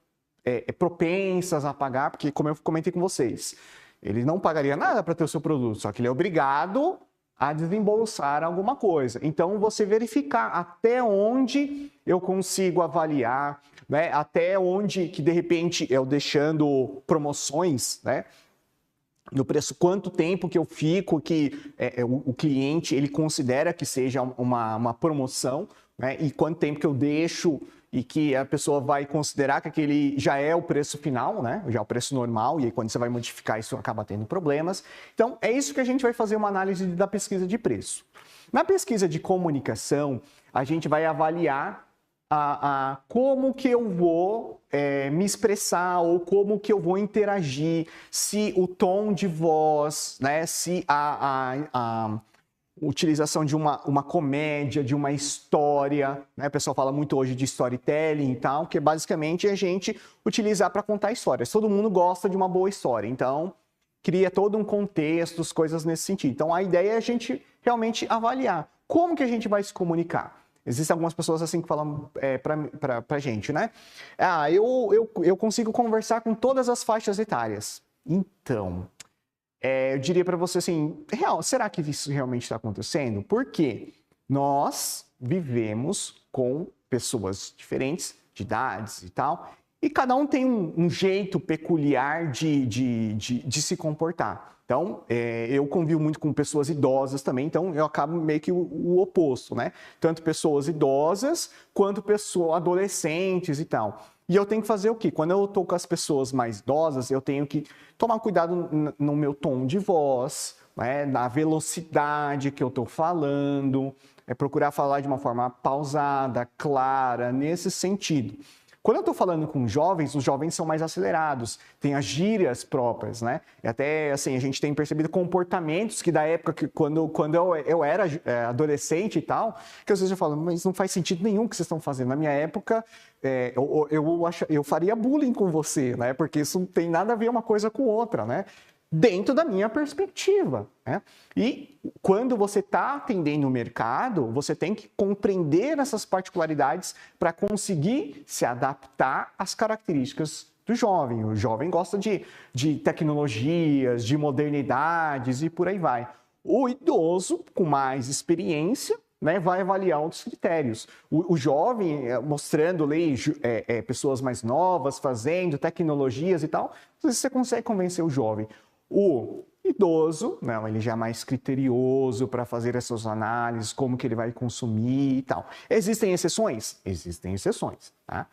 propensas a pagar, porque, como eu comentei com vocês, ele não pagaria nada para ter o seu produto, só que ele é obrigado a desembolsar alguma coisa. Então, você verificar até onde eu consigo avaliar, né? Até onde que, de repente, eu deixando promoções, né? No preço, quanto tempo que eu fico, que o cliente ele considera que seja uma promoção, né? E quanto tempo que eu deixo e que a pessoa vai considerar que aquele já é o preço final, né? Já é o preço normal, e aí quando você vai modificar isso acaba tendo problemas. Então, é isso que a gente vai fazer uma análise da pesquisa de preço. Na pesquisa de comunicação, a gente vai avaliar como que eu vou me expressar ou como que eu vou interagir, se o tom de voz, né, se a utilização de uma comédia, de uma história, né? O pessoal fala muito hoje de storytelling e tal, que basicamente é a gente utilizar para contar histórias. Todo mundo gosta de uma boa história, então cria todo um contexto, coisas nesse sentido. Então a ideia é a gente realmente avaliar como que a gente vai se comunicar. Existem algumas pessoas assim que falam pra gente, né? Eu consigo conversar com todas as faixas etárias. Então, eu diria para você assim, será que isso realmente está acontecendo? Porque nós vivemos com pessoas diferentes, de idades e tal, e cada um tem um jeito peculiar de se comportar. Então, eu convivo muito com pessoas idosas também, então eu acabo meio que o oposto, né? Tanto pessoas idosas quanto pessoas adolescentes e tal. E eu tenho que fazer o quê? Quando eu estou com as pessoas mais idosas, eu tenho que tomar cuidado no meu tom de voz, né? Na velocidade que eu estou falando, procurar falar de uma forma pausada, clara, nesse sentido. Quando eu estou falando com jovens, os jovens são mais acelerados, têm as gírias próprias, né? E até, assim, a gente tem percebido comportamentos que da época, que quando eu era adolescente e tal, que às vezes eu falo, mas não faz sentido nenhum o que vocês estão fazendo. Na minha época, eu faria bullying com você, né? Porque isso não tem nada a ver uma coisa com outra, né? Dentro da minha perspectiva, né? E quando você está atendendo o mercado, você tem que compreender essas particularidades para conseguir se adaptar às características do jovem. O jovem gosta de tecnologias, de modernidades e por aí vai. O idoso, com mais experiência, né, vai avaliar outros critérios. O jovem, mostrando ali pessoas mais novas, fazendo tecnologias e tal, às vezes você consegue convencer o jovem. O idoso, não, ele já é mais criterioso para fazer essas análises, como que ele vai consumir e tal. Existem exceções? Existem exceções, tá?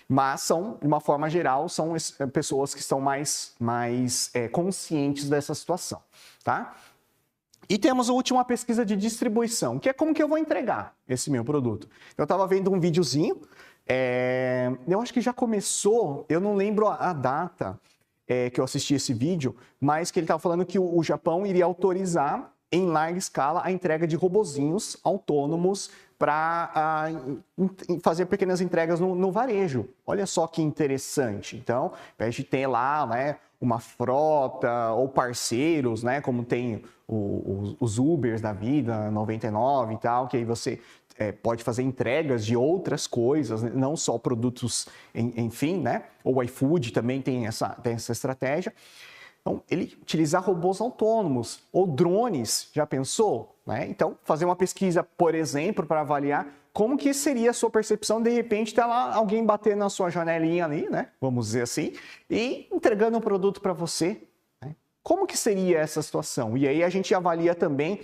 Mas são, de uma forma geral, são pessoas que estão mais conscientes dessa situação, tá? E temos a última pesquisa de distribuição, que é como que eu vou entregar esse meu produto. Eu estava vendo um videozinho, eu acho que já começou, eu não lembro a data, que eu assisti esse vídeo, mas que ele estava falando que o Japão iria autorizar em larga escala a entrega de robozinhos autônomos para fazer pequenas entregas no varejo. Olha só que interessante. Então, ao invés de ter lá, né, uma frota ou parceiros, né? Como tem os Ubers da vida, 99 e tal, que aí você pode fazer entregas de outras coisas, né? Não só produtos, enfim, né? Ou o iFood também tem essa estratégia. Então, ele utilizar robôs autônomos ou drones, já pensou? Né? Então, fazer uma pesquisa, por exemplo, para avaliar como que seria a sua percepção, de repente, tá lá alguém batendo na sua janelinha ali, né? Vamos dizer assim, e entregando um produto para você. Né? Como que seria essa situação? E aí a gente avalia também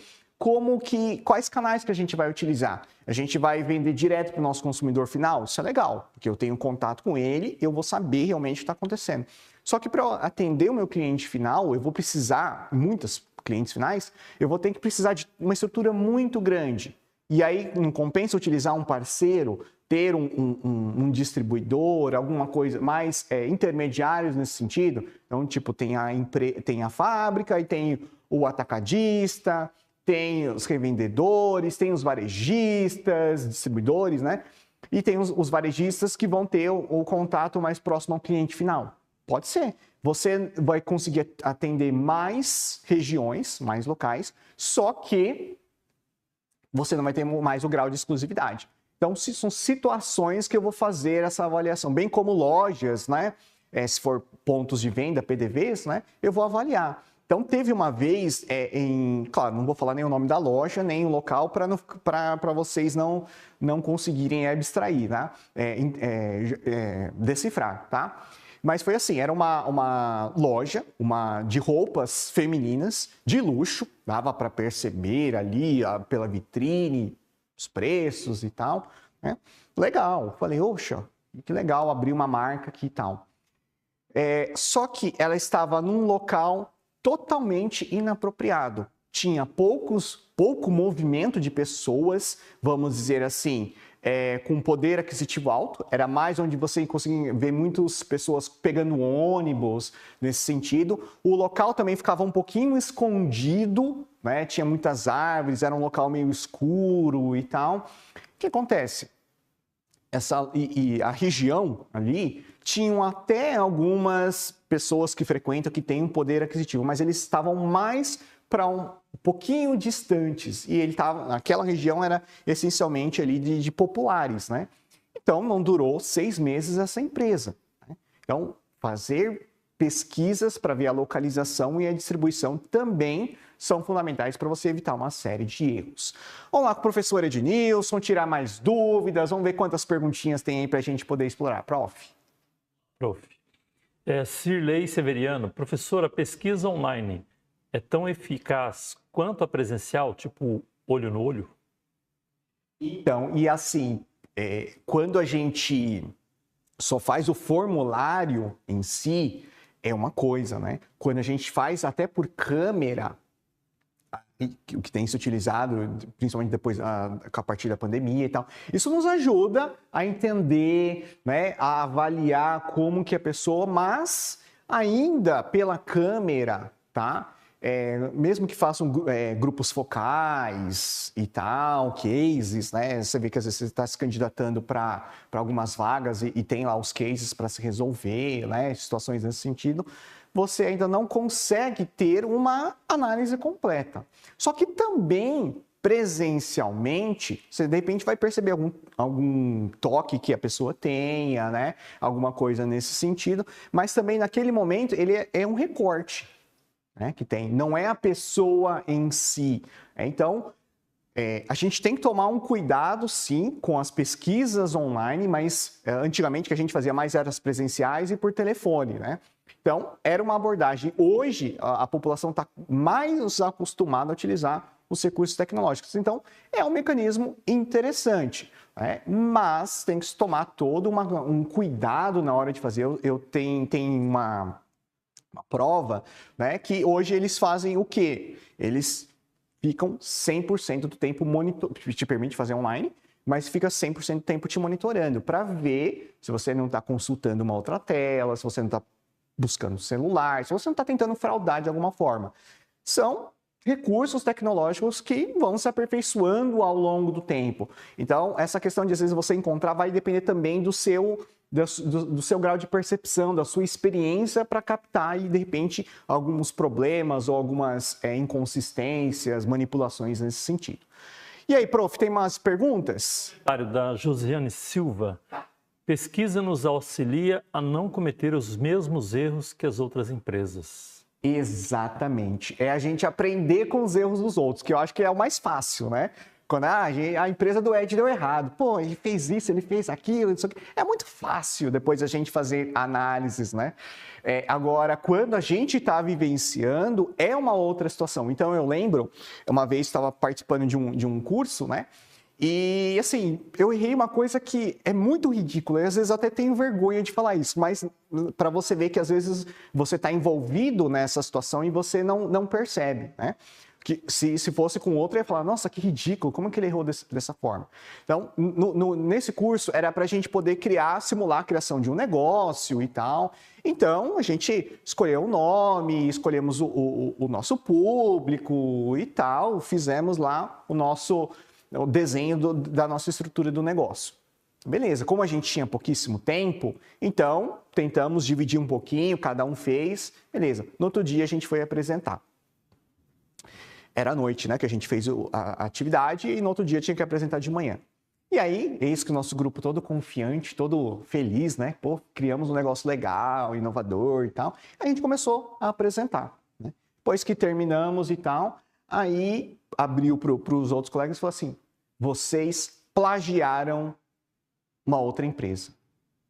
quais canais que a gente vai utilizar. A gente vai vender direto para o nosso consumidor final? Isso é legal, porque eu tenho contato com ele, eu vou saber realmente o que está acontecendo. Só que para atender o meu cliente final, eu vou precisar, muitos clientes finais, eu vou ter que precisar de uma estrutura muito grande. E aí não compensa utilizar um parceiro, ter um distribuidor, alguma coisa mais intermediários nesse sentido. Então, tipo, tem a fábrica e tem o atacadista, tem os revendedores, tem os varejistas, distribuidores, né? E tem os varejistas que vão ter o contato mais próximo ao cliente final. Pode ser. Você vai conseguir atender mais regiões, mais locais, só que você não vai ter mais o grau de exclusividade. Então, são situações que eu vou fazer essa avaliação, bem como lojas, né? Se for pontos de venda, PDVs, né? Eu vou avaliar. Então, teve uma vez, claro, não vou falar nem o nome da loja, nem o local, para vocês não conseguirem abstrair, né? Decifrar, tá? Mas foi assim, era uma loja de roupas femininas, de luxo, dava para perceber ali pela vitrine, os preços e tal, né? Legal, falei, oxa, que legal abrir uma marca aqui e tal. Só que ela estava num local totalmente inapropriado. Tinha pouco movimento de pessoas, vamos dizer assim, com poder aquisitivo alto. Era mais onde você conseguia ver muitas pessoas pegando ônibus, nesse sentido. O local também ficava um pouquinho escondido, né? Tinha muitas árvores, era um local meio escuro e tal. O que acontece? A região ali, tinham até algumas pessoas que frequentam, que têm um poder aquisitivo, mas eles estavam mais para um pouquinho distantes, e aquela região era essencialmente ali de populares, né? Então, não durou 6 meses essa empresa. Né? Então, fazer pesquisas para ver a localização e a distribuição também são fundamentais para você evitar uma série de erros. Vamos lá com o professor Ednilson, tirar mais dúvidas, vamos ver quantas perguntinhas tem aí para a gente poder explorar. Prof. Cirlei Severiano, professora, pesquisa online é tão eficaz quanto a presencial, tipo olho no olho? Então, e assim, quando a gente só faz o formulário em si, é uma coisa, né? Quando a gente faz até por câmera, o que tem se utilizado, principalmente depois, a partir da pandemia e tal, isso nos ajuda a entender, né, a avaliar como que a pessoa, mas ainda pela câmera, tá? Mesmo que façam grupos focais e tal, cases, né? Você vê que às vezes você está se candidatando para algumas vagas e tem lá os cases para se resolver, né? Situações nesse sentido, você ainda não consegue ter uma análise completa. Só que também, presencialmente, você de repente vai perceber algum toque que a pessoa tenha, né? Alguma coisa nesse sentido, mas também naquele momento ele é um recorte. Né, que tem, não é a pessoa em si. Então, a gente tem que tomar um cuidado, sim, com as pesquisas online, mas antigamente que a gente fazia mais eram as presenciais e por telefone, né? Então, era uma abordagem. Hoje, a população está mais acostumada a utilizar os recursos tecnológicos. Então, é um mecanismo interessante, né? Mas tem que se tomar todo um cuidado na hora de fazer. Tem uma prova, né, que hoje eles fazem o quê? Eles ficam 100% do tempo te permite fazer online, mas fica 100% do tempo te monitorando para ver se você não está consultando uma outra tela, se você não está buscando celular, se você não está tentando fraudar de alguma forma. São recursos tecnológicos que vão se aperfeiçoando ao longo do tempo. Então, essa questão de às vezes você encontrar vai depender também do seu do seu grau de percepção, da sua experiência para captar e, de repente, alguns problemas ou algumas inconsistências, manipulações nesse sentido. E aí, prof, tem mais perguntas? Da Josiane Silva. Pesquisa nos auxilia a não cometer os mesmos erros que as outras empresas. Exatamente. É a gente aprender com os erros dos outros, que eu acho que é o mais fácil, né? Quando a empresa do Ed deu errado, pô, ele fez isso, ele fez aquilo, isso aqui. É muito fácil depois a gente fazer análises, né? Agora, quando a gente está vivenciando, é uma outra situação. Então, eu lembro, uma vez estava participando de um curso, né? E, assim, eu errei uma coisa que é muito ridícula, e às vezes até tenho vergonha de falar isso, mas para você ver que às vezes você está envolvido nessa situação e você não percebe, né? Que se fosse com outro, eu ia falar, nossa, que ridículo, como é que ele errou dessa forma? Então, nesse curso, era para a gente poder simular a criação de um negócio e tal. Então, a gente escolheu o nome, escolhemos o nosso público e tal, fizemos lá o desenho da nossa estrutura do negócio. Beleza, como a gente tinha pouquíssimo tempo, então tentamos dividir um pouquinho, cada um fez, beleza. No outro dia a gente foi apresentar. Era à noite, né, que a gente fez a atividade e no outro dia tinha que apresentar de manhã. E aí, eis que o nosso grupo todo confiante, todo feliz, né, pô, criamos um negócio legal, inovador e tal, a gente começou a apresentar, né? Depois que terminamos e tal, aí abriu para os outros colegas e falou assim, vocês plagiaram uma outra empresa.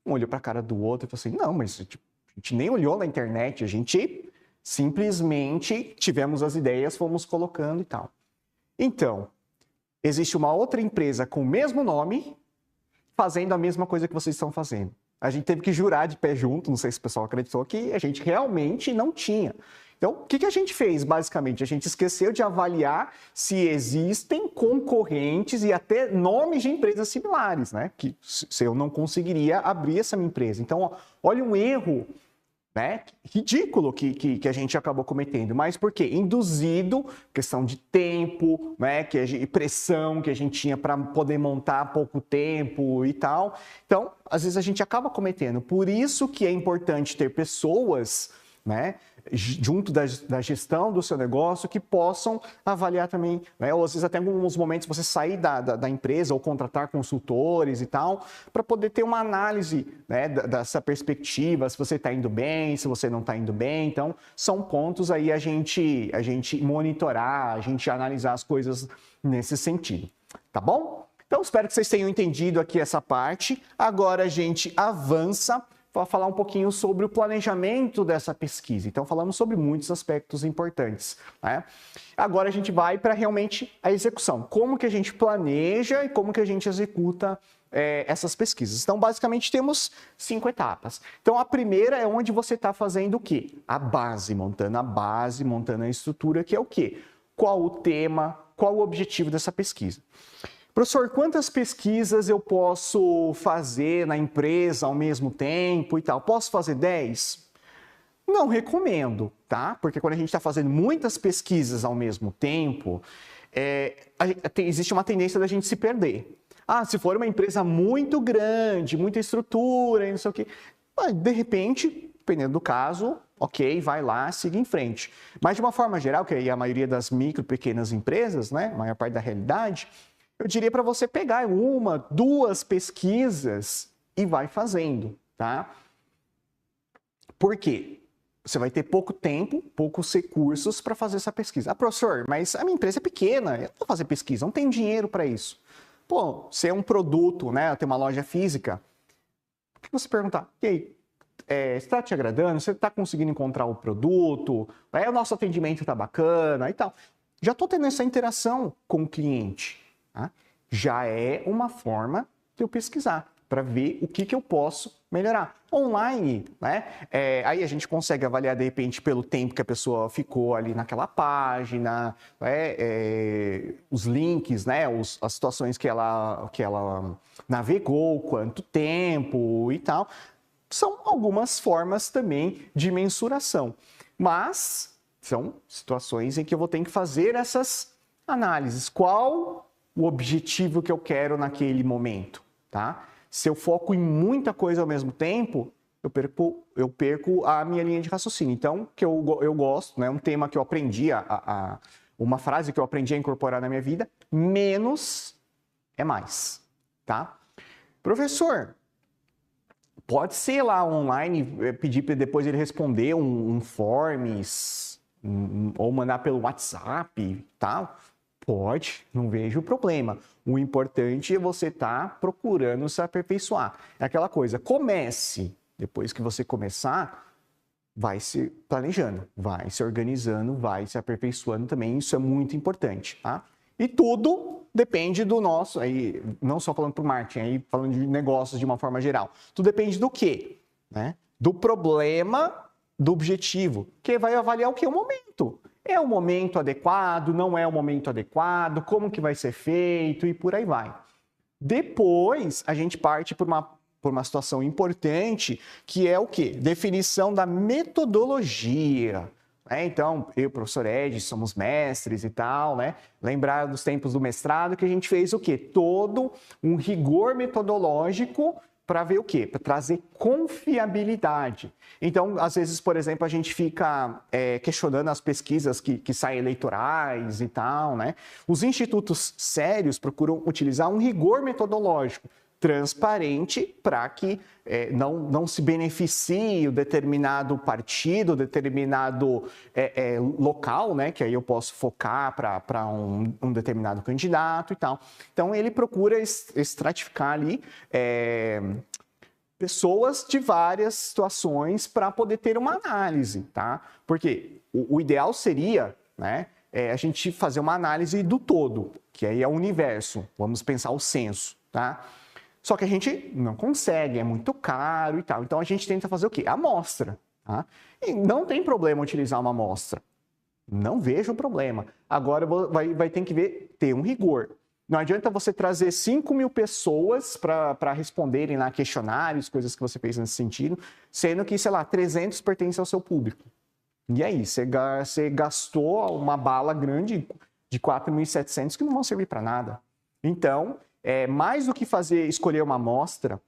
Um olhou para a cara do outro e falou assim, não, mas tipo, a gente nem olhou na internet, a gente simplesmente tivemos as ideias, fomos colocando e tal. Então, existe uma outra empresa com o mesmo nome fazendo a mesma coisa que vocês estão fazendo. A gente teve que jurar de pé junto, não sei se o pessoal acreditou, que a gente realmente não tinha. Então, o que a gente fez, basicamente? A gente esqueceu de avaliar se existem concorrentes e até nomes de empresas similares, né? Que se eu não conseguiria abrir essa minha empresa. Então, olha um erro, né, ridículo que a gente acabou cometendo. Mas por quê? Induzido, questão de tempo, né, pressão que a gente tinha para poder montar há pouco tempo e tal. Então, às vezes a gente acaba cometendo. Por isso que é importante ter pessoas, né, junto da gestão do seu negócio que possam avaliar também, né? Ou às vezes até em alguns momentos você sair da empresa ou contratar consultores e tal, para poder ter uma análise, né, dessa perspectiva, se você está indo bem, se você não está indo bem. Então, são pontos aí a gente monitorar, a gente analisar as coisas nesse sentido, tá bom? Então, espero que vocês tenham entendido aqui essa parte. Agora a gente avança para falar um pouquinho sobre o planejamento dessa pesquisa. Então, falamos sobre muitos aspectos importantes, né? Agora a gente vai para realmente a execução. Como que a gente planeja e como que a gente executa essas pesquisas. Então, basicamente, temos 5 etapas. Então, a primeira é onde você está fazendo o quê? A base, montando a estrutura, que é o quê? Qual o tema, qual o objetivo dessa pesquisa? Professor, quantas pesquisas eu posso fazer na empresa ao mesmo tempo e tal? Posso fazer 10? Não recomendo, tá? Porque quando a gente está fazendo muitas pesquisas ao mesmo tempo, existe uma tendência da gente se perder. Ah, se for uma empresa muito grande, muita estrutura e não sei o quê, de repente, dependendo do caso, ok, vai lá, siga em frente. Mas de uma forma geral, que aí a maioria das micro, pequenas empresas, né, a maior parte da realidade, eu diria para você pegar 1, 2 pesquisas e vai fazendo, tá? Por quê? Você vai ter pouco tempo, poucos recursos para fazer essa pesquisa. Ah, professor, mas a minha empresa é pequena, eu não vou fazer pesquisa, não tenho dinheiro para isso. Pô, você é um produto, né? Tem uma loja física. Por que você perguntar? E aí, está te agradando? Você está conseguindo encontrar o produto? O nosso atendimento está bacana e tal. Já estou tendo essa interação com o cliente. Tá? Já é uma forma de eu pesquisar para ver o que eu posso melhorar. Online, né? Aí a gente consegue avaliar, de repente, pelo tempo que a pessoa ficou ali naquela página, os links, né? As situações que ela navegou, quanto tempo e tal. São algumas formas também de mensuração. Mas são situações em que eu vou ter que fazer essas análises. Qual o objetivo que eu quero naquele momento, tá? Se eu foco em muita coisa ao mesmo tempo, eu perco a minha linha de raciocínio. Então, que eu gosto, né? Um tema que eu aprendi, uma frase que eu aprendi a incorporar na minha vida: menos é mais, tá? Professor, pode ser lá online, pedir para depois ele responder um forms, ou mandar pelo WhatsApp e tal? Pode, não vejo problema. O importante é você estar procurando se aperfeiçoar. É aquela coisa, comece. Depois que você começar, vai se planejando, vai se organizando, vai se aperfeiçoando também. Isso é muito importante, tá? E tudo depende do nosso, aí não só falando para o marketing, aí falando de negócios de uma forma geral. Tudo depende do quê? Né? Do problema, do objetivo, que vai avaliar o que? O momento. É o momento adequado, não é o momento adequado, como que vai ser feito e por aí vai. Depois, a gente parte por uma situação importante, que é o quê? Definição da metodologia. Então, eu e o professor Ed somos mestres e tal, né? Lembrar dos tempos do mestrado que a gente fez o quê? Todo um rigor metodológico para ver o quê? Para trazer confiabilidade. Então, às vezes, por exemplo, a gente fica questionando as pesquisas que saem eleitorais e tal, né? Os institutos sérios procuram utilizar um rigor metodológico transparente para que não se beneficie o determinado partido, determinado local, né? Que aí eu posso focar para um determinado candidato e tal. Então, ele procura estratificar ali pessoas de várias situações para poder ter uma análise, tá? Porque o ideal seria, né, a gente fazer uma análise do todo, que aí é o universo. Vamos pensar o censo, tá? Só que a gente não consegue, é muito caro e tal. Então, a gente tenta fazer o quê? Amostra. Tá? E não tem problema utilizar uma amostra. Não vejo problema. Agora, vai ter que ter um rigor. Não adianta você trazer 5.000 pessoas para responderem lá questionários, coisas que você fez nesse sentido, sendo que, sei lá, 300 pertencem ao seu público. E aí, você gastou uma bala grande de 4.700 que não vão servir para nada. Então, mais do que escolher uma amostra,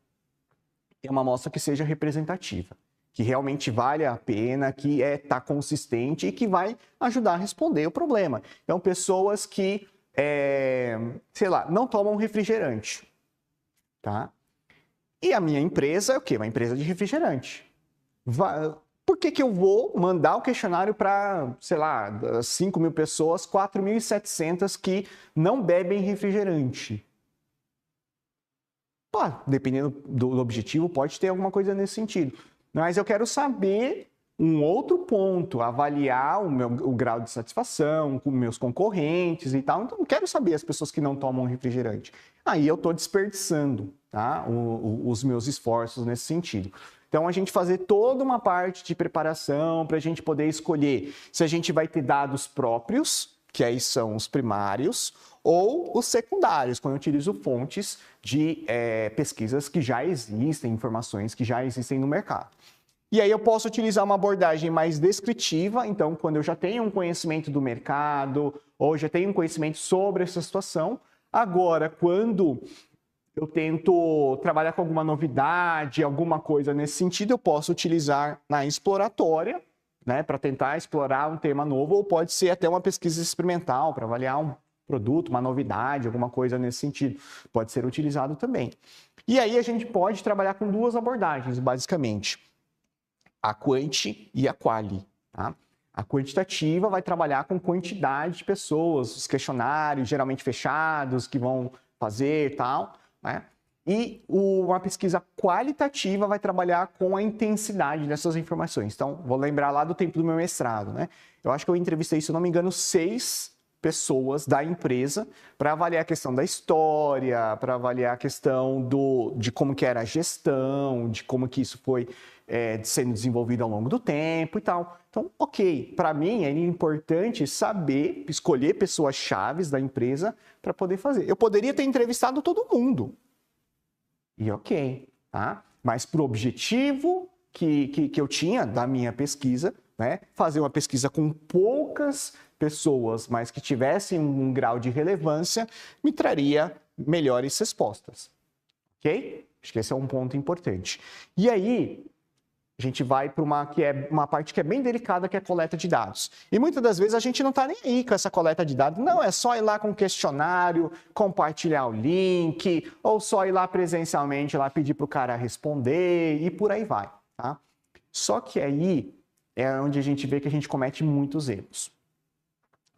é uma amostra que seja representativa, que realmente vale a pena, que tá consistente e que vai ajudar a responder o problema. Então, pessoas que, sei lá, não tomam refrigerante, tá? E a minha empresa é o quê? Uma empresa de refrigerante. Por que eu vou mandar o questionário para, sei lá, 5.000 pessoas, 4.700 que não bebem refrigerante? Dependendo do objetivo, pode ter alguma coisa nesse sentido. Mas eu quero saber um outro ponto, avaliar o grau de satisfação com meus concorrentes e tal. Então, eu quero saber as pessoas que não tomam refrigerante. Aí eu estou desperdiçando, tá? Os meus esforços nesse sentido. Então, a gente fazer toda uma parte de preparação para a gente poder escolher se a gente vai ter dados próprios, que aí são os primários, ou os secundários, quando eu utilizo fontes de pesquisas que já existem, informações que já existem no mercado. E aí eu posso utilizar uma abordagem mais descritiva, então quando eu já tenho um conhecimento do mercado, ou já tenho um conhecimento sobre essa situação. Agora, quando eu tento trabalhar com alguma novidade, alguma coisa nesse sentido, eu posso utilizar na exploratória, né, para tentar explorar um tema novo, ou pode ser até uma pesquisa experimental para avaliar um produto, uma novidade, alguma coisa nesse sentido. Pode ser utilizado também. E aí a gente pode trabalhar com duas abordagens, basicamente. A quanti e a quali. Tá? A quantitativa vai trabalhar com quantidade de pessoas, os questionários geralmente fechados que vão fazer e tal, né? E uma pesquisa qualitativa vai trabalhar com a intensidade dessas informações. Então, vou lembrar lá do tempo do meu mestrado, né? Eu acho que eu entrevistei, se não me engano, 6 pessoas da empresa para avaliar a questão da história, para avaliar a questão de como que era a gestão, de como que isso foi sendo desenvolvido ao longo do tempo e tal. Então, ok, para mim é importante saber, escolher pessoas chaves da empresa para poder fazer. Eu poderia ter entrevistado todo mundo. E ok, tá? Mas para o objetivo que eu tinha da minha pesquisa, né, fazer uma pesquisa com poucas pessoas, mas que tivessem um grau de relevância, me traria melhores respostas. Ok? Acho que esse é um ponto importante. E aí, a gente vai para uma parte que é bem delicada, que é a coleta de dados. E muitas das vezes a gente não está nem aí com essa coleta de dados. Não, é só ir lá com o questionário, compartilhar o link, ou só ir lá presencialmente, lá pedir para o cara responder e por aí vai. Tá? Só que aí é onde a gente vê que a gente comete muitos erros.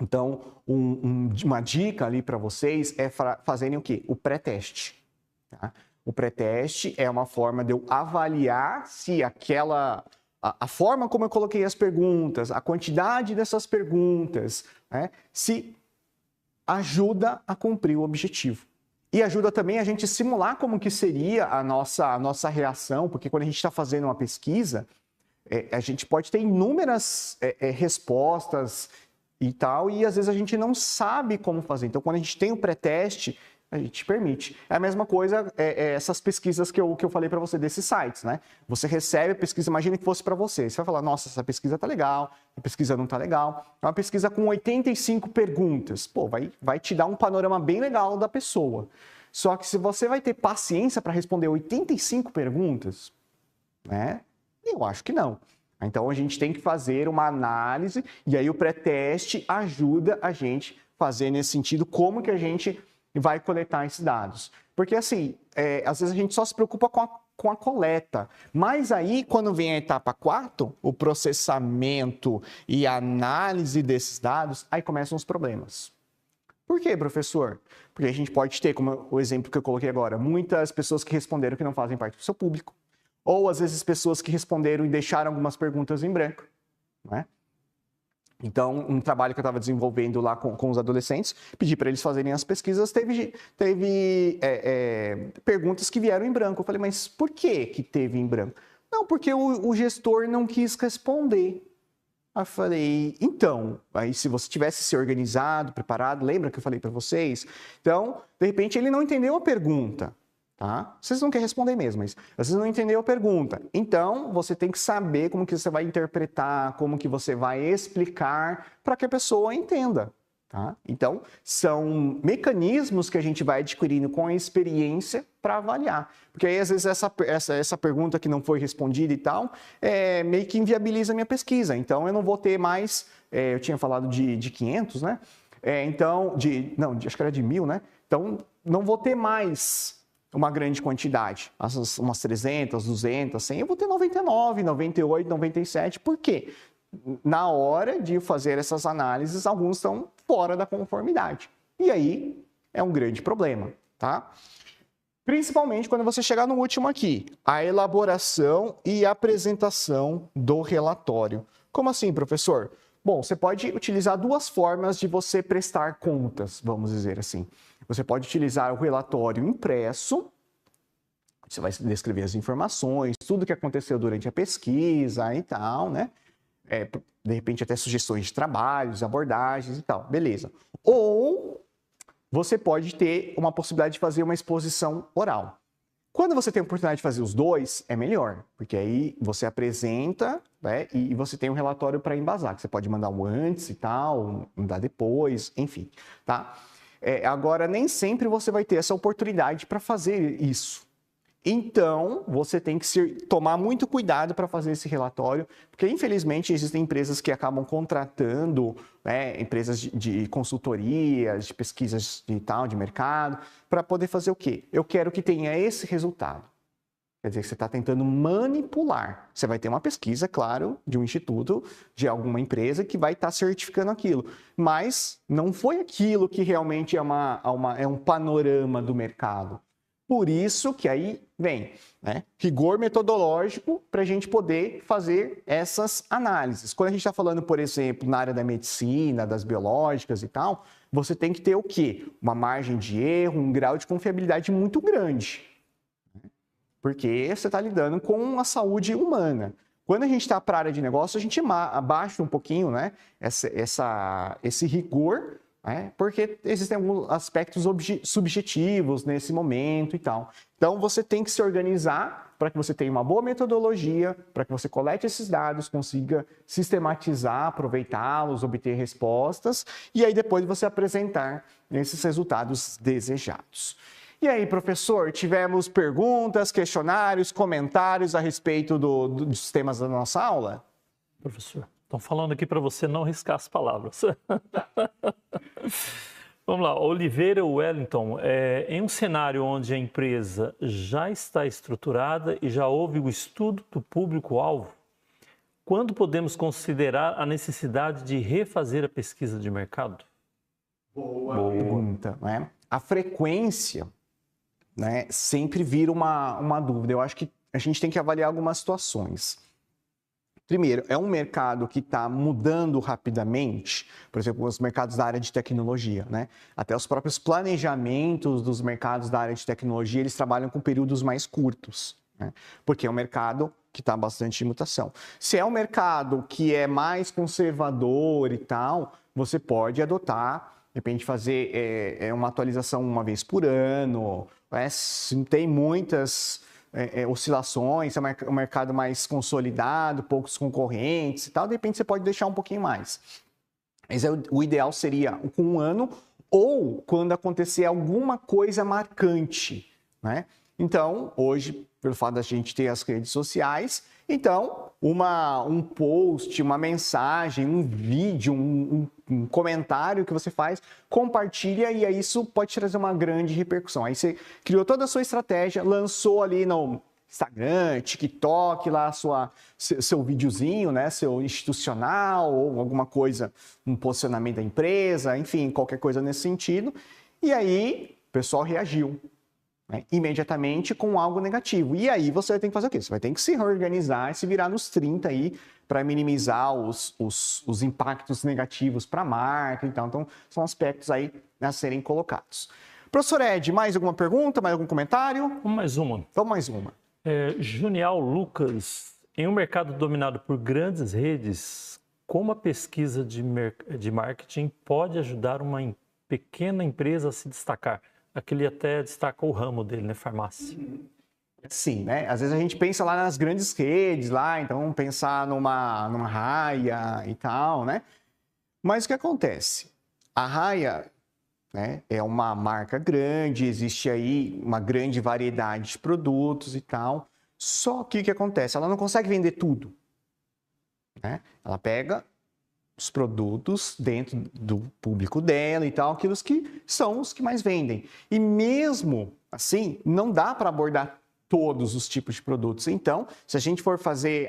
Então, uma dica ali para vocês é fazerem o quê? O pré-teste. Tá? O pré-teste é uma forma de eu avaliar se a forma como eu coloquei as perguntas, a quantidade dessas perguntas, né, se ajuda a cumprir o objetivo. E ajuda também a gente simular como que seria a nossa reação, porque quando a gente está fazendo uma pesquisa, a gente pode ter inúmeras respostas e tal, e às vezes a gente não sabe como fazer. Então, quando a gente tem o pré-teste, a gente permite. É a mesma coisa, essas pesquisas que eu falei para você, desses sites, né? Você recebe a pesquisa, imagina que fosse para você. Você vai falar, nossa, essa pesquisa tá legal, a pesquisa não tá legal. É uma pesquisa com 85 perguntas. Pô, vai te dar um panorama bem legal da pessoa. Só que se você vai ter paciência para responder 85 perguntas, né? Eu acho que não. Então, a gente tem que fazer uma análise e aí o pré-teste ajuda a gente a fazer nesse sentido como que a gente vai coletar esses dados. Porque, assim, às vezes a gente só se preocupa com a coleta. Mas aí, quando vem a etapa 4, o processamento e a análise desses dados, aí começam os problemas. Por quê, professor? Porque a gente pode ter, como o exemplo que eu coloquei agora, muitas pessoas que responderam que não fazem parte do seu público. Ou, às vezes, pessoas que responderam e deixaram algumas perguntas em branco, né? Então, um trabalho que eu estava desenvolvendo lá com os adolescentes, pedi para eles fazerem as pesquisas, teve perguntas que vieram em branco. Eu falei, mas por que teve em branco? Não, porque o gestor não quis responder. Aí eu falei, então, aí se você tivesse se organizado, preparado, lembra que eu falei para vocês? Então, de repente, ele não entendeu a pergunta. Tá? Vocês não querem responder mesmo, mas vocês não entenderam a pergunta. Então, você tem que saber como que você vai interpretar, como que você vai explicar para que a pessoa entenda. Tá? Então, são mecanismos que a gente vai adquirindo com a experiência para avaliar. Porque aí, às vezes, essa pergunta que não foi respondida e tal, meio que inviabiliza a minha pesquisa. Então, eu não vou ter mais... eu tinha falado de 500, né? Acho que era de 1.000, né? Então, não vou ter mais uma grande quantidade, umas 300, 200, 100, eu vou ter 99, 98, 97. Por quê? Na hora de fazer essas análises, alguns estão fora da conformidade. E aí é um grande problema, tá? Principalmente quando você chegar no último aqui, a elaboração e apresentação do relatório. Como assim, professor? Bom, você pode utilizar duas formas de você prestar contas, vamos dizer assim. Você pode utilizar o relatório impresso, você vai descrever as informações, tudo que aconteceu durante a pesquisa e tal, né? De repente até sugestões de trabalhos, abordagens e tal, beleza. Ou você pode ter uma possibilidade de fazer uma exposição oral. Quando você tem a oportunidade de fazer os dois, é melhor, porque aí você apresenta, né, e você tem um relatório para embasar, que você pode mandar um antes e tal, mandar depois, enfim, tá? Agora, nem sempre você vai ter essa oportunidade para fazer isso. Então, você tem que tomar muito cuidado para fazer esse relatório, porque, infelizmente, existem empresas que acabam contratando, né, empresas de consultorias, de pesquisas de tal, de mercado, para poder fazer o quê? Eu quero que tenha esse resultado. Quer dizer, que você está tentando manipular. Você vai ter uma pesquisa, claro, de um instituto, de alguma empresa que vai estar certificando aquilo. Mas não foi aquilo que realmente é um panorama do mercado. Por isso que aí vem, né, rigor metodológico para a gente poder fazer essas análises. Quando a gente está falando, por exemplo, na área da medicina, das biológicas e tal, você tem que ter o quê? Uma margem de erro, um grau de confiabilidade muito grande. Porque você está lidando com a saúde humana. Quando a gente está para a área de negócio, a gente abaixa um pouquinho, né, esse rigor, né, porque existem alguns aspectos subjetivos nesse momento e tal. Então, você tem que se organizar para que você tenha uma boa metodologia, para que você colete esses dados, consiga sistematizar, aproveitá-los, obter respostas, e aí depois você apresentar esses resultados desejados. E aí, professor, tivemos perguntas, questionários, comentários a respeito dos temas da nossa aula? Professor, estão falando aqui para você não riscar as palavras. Vamos lá, Oliveira Wellington, em um cenário onde a empresa já está estruturada e já houve o estudo do público-alvo, quando podemos considerar a necessidade de refazer a pesquisa de mercado? Boa pergunta, né? A frequência, né, sempre vira uma dúvida. Eu acho que a gente tem que avaliar algumas situações. Primeiro, é um mercado que está mudando rapidamente, por exemplo, os mercados da área de tecnologia, né? Até os próprios planejamentos dos mercados da área de tecnologia, eles trabalham com períodos mais curtos, né? Porque é um mercado que está bastante em mutação. Se é um mercado que é mais conservador e tal, você pode adotar, de repente fazer uma atualização uma vez por ano, né? Se tem muitas oscilações, é um mercado mais consolidado, poucos concorrentes e tal, de repente você pode deixar um pouquinho mais. Mas o ideal seria com um ano ou quando acontecer alguma coisa marcante, né? Então, hoje, pelo fato da gente ter as redes sociais, então, um post, uma mensagem, um vídeo, um comentário que você faz, compartilha e aí isso pode trazer uma grande repercussão. Aí você criou toda a sua estratégia, lançou ali no Instagram, TikTok, lá seu videozinho, né, seu institucional ou alguma coisa, um posicionamento da empresa, enfim, qualquer coisa nesse sentido. E aí o pessoal reagiu, né, imediatamente com algo negativo. E aí você vai ter que fazer o quê? Você vai ter que se reorganizar e se virar nos 30 aí para minimizar os impactos negativos para a marca. Então, são aspectos aí a serem colocados. Professor Ed, mais alguma pergunta, mais algum comentário? Mais uma. Vamos mais uma. Junial Lucas, em um mercado dominado por grandes redes, como a pesquisa de marketing pode ajudar uma pequena empresa a se destacar? Aqui ele até destaca o ramo dele, né? Farmácia. Sim, né? Às vezes a gente pensa lá nas grandes redes, lá, então vamos pensar numa Raia e tal, né? Mas o que acontece? A Raia, né, é uma marca grande, existe aí uma grande variedade de produtos e tal. Só que o que acontece? Ela não consegue vender tudo, né? Ela pega os produtos dentro do público dela e tal, aqueles que são os que mais vendem. E mesmo assim, não dá para abordar todos os tipos de produtos. Então, se a gente for fazer,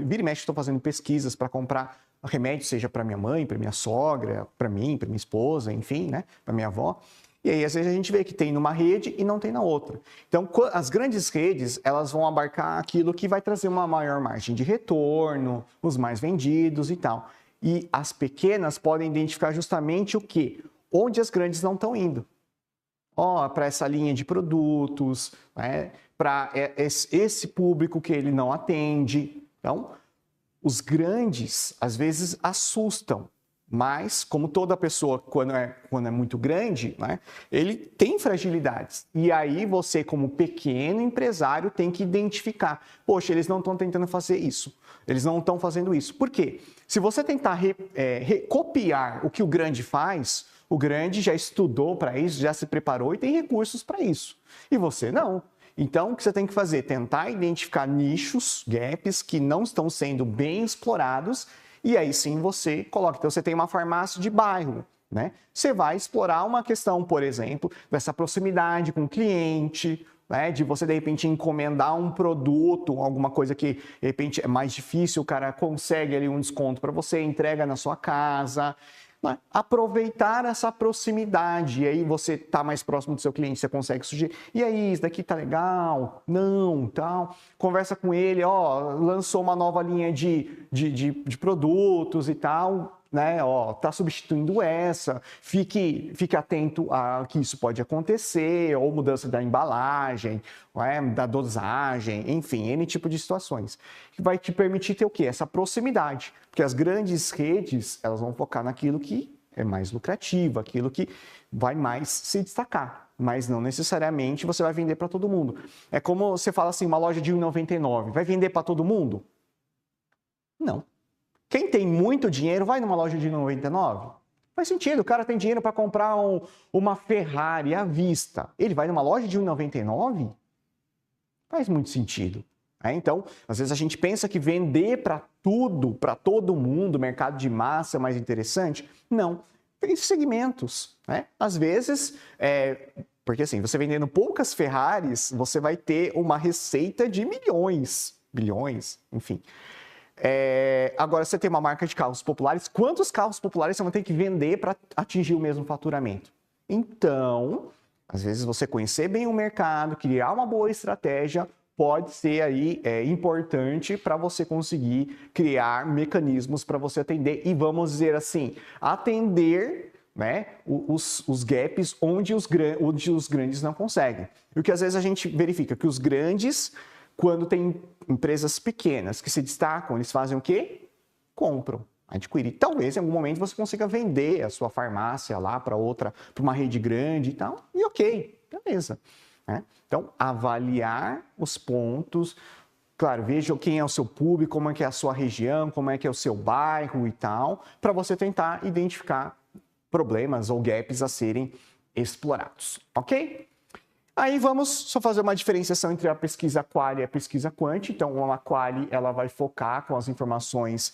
vira e mexe, estou fazendo pesquisas para comprar remédio, seja para minha mãe, para minha sogra, para mim, para minha esposa, enfim, né, para minha avó. E aí, às vezes, a gente vê que tem numa rede e não tem na outra. Então, as grandes redes, elas vão abarcar aquilo que vai trazer uma maior margem de retorno, os mais vendidos e tal. E as pequenas podem identificar justamente o quê? Onde as grandes não estão indo. Para essa linha de produtos, né? Para esse público que ele não atende. Então, os grandes, às vezes, assustam. Mas, como toda pessoa, quando é muito grande, né, ele tem fragilidades. E aí, você, como pequeno empresário, tem que identificar. Poxa, eles não estão tentando fazer isso. Eles não estão fazendo isso. Por quê? Se você tentar copiar o que o grande faz, o grande já estudou para isso, já se preparou e tem recursos para isso. E você não. Então, o que você tem que fazer? Tentar identificar nichos, gaps, que não estão sendo bem explorados. E aí sim você coloca. Então, você tem uma farmácia de bairro, né? Você vai explorar uma questão, por exemplo, dessa proximidade com o cliente, né? De você, de repente, encomendar um produto, alguma coisa que, de repente, é mais difícil, o cara consegue ali um desconto para você, entrega na sua casa. Né? Aproveitar essa proximidade, e aí você está mais próximo do seu cliente, você consegue sugerir, e aí, isso daqui tá legal? Não, tal. Conversa com ele, lançou uma nova linha de produtos e tal, né? Tá substituindo essa, fique atento a que isso pode acontecer, ou mudança da embalagem, da dosagem, enfim, N tipo de situações, que vai te permitir ter o quê? Essa proximidade, porque as grandes redes, elas vão focar naquilo que é mais lucrativo, aquilo que vai mais se destacar, mas não necessariamente você vai vender para todo mundo. É como você fala assim, uma loja de R$1,99, vai vender para todo mundo? Não. Quem tem muito dinheiro vai numa loja de R$1,99? Faz sentido, o cara tem dinheiro para comprar uma Ferrari à vista. Ele vai numa loja de R$1,99? Faz muito sentido. Então, às vezes a gente pensa que vender para tudo, para todo mundo, mercado de massa é mais interessante. Não, tem segmentos. Às vezes, porque assim, você vendendo poucas Ferraris, você vai ter uma receita de milhões, bilhões, enfim. Agora, você tem uma marca de carros populares, quantos carros populares você vai ter que vender para atingir o mesmo faturamento? Então, às vezes você conhecer bem o mercado, criar uma boa estratégia, pode ser aí importante para você conseguir criar mecanismos para você atender e, vamos dizer assim, atender os gaps onde os grandes não conseguem. E o que às vezes a gente verifica que os grandes, quando tem empresas pequenas que se destacam, eles fazem o quê? Compram, adquirem. Talvez em algum momento você consiga vender a sua farmácia lá para uma rede grande e tal, e ok, beleza. Então, avaliar os pontos, claro, veja quem é o seu público, como é que é a sua região, como é que é o seu bairro e tal, para você tentar identificar problemas ou gaps a serem explorados, ok? Aí vamos só fazer uma diferenciação entre a pesquisa quali e a pesquisa quant. Então, uma quali ela vai focar com as informações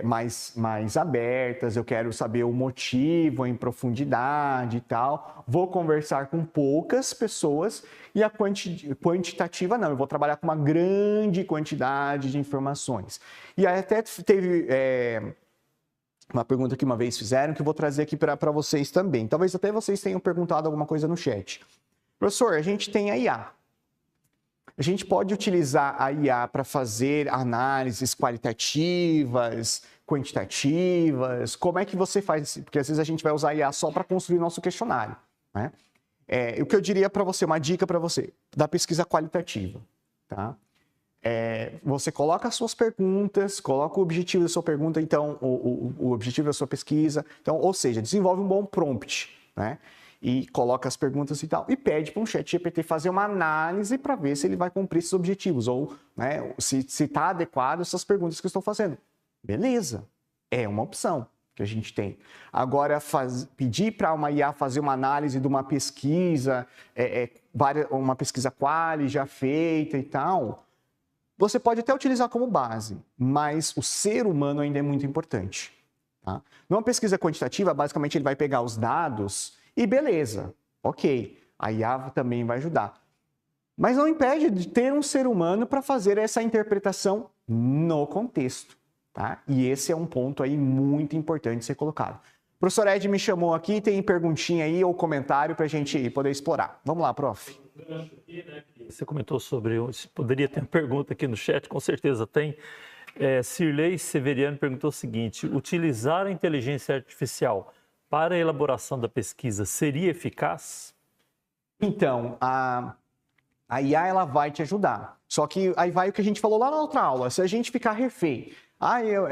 mais abertas, eu quero saber o motivo em profundidade e tal. Vou conversar com poucas pessoas e a quantitativa não, eu vou trabalhar com uma grande quantidade de informações. E aí até teve uma pergunta que uma vez fizeram que eu vou trazer aqui para vocês também. Talvez até vocês tenham perguntado alguma coisa no chat. Professor, a gente tem a IA. A gente pode utilizar a IA para fazer análises qualitativas, quantitativas. Como é que você faz isso? Porque às vezes a gente vai usar a IA só para construir nosso questionário. O que eu diria para você, uma dica para você, da pesquisa qualitativa. Tá? Você coloca as suas perguntas, coloca o objetivo da sua pergunta, então, o objetivo da sua pesquisa. Então, ou seja, desenvolve um bom prompt, e coloca as perguntas e tal, e pede para um chat GPT fazer uma análise para ver se ele vai cumprir esses objetivos, ou se está adequado essas perguntas que eu estou fazendo. Beleza, é uma opção que a gente tem. Agora, pedir para uma IA fazer uma análise de uma pesquisa, uma pesquisa quali já feita e tal, você pode até utilizar como base, mas o ser humano ainda é muito importante. Tá? Numa pesquisa quantitativa, basicamente ele vai pegar os dados e beleza, ok, a IA também vai ajudar. Mas não impede de ter um ser humano para fazer essa interpretação no contexto. Tá? E esse é um ponto aí muito importante de ser colocado. O professor Ed me chamou aqui, tem perguntinha aí ou comentário para a gente poder explorar. Vamos lá, prof. Você comentou sobre, poderia ter uma pergunta aqui no chat, com certeza tem. Cirlei Severiano perguntou o seguinte: utilizar a inteligência artificial para a elaboração da pesquisa seria eficaz? Então, a IA ela vai te ajudar. Só que aí vai o que a gente falou lá na outra aula. Se a gente ficar refém, eu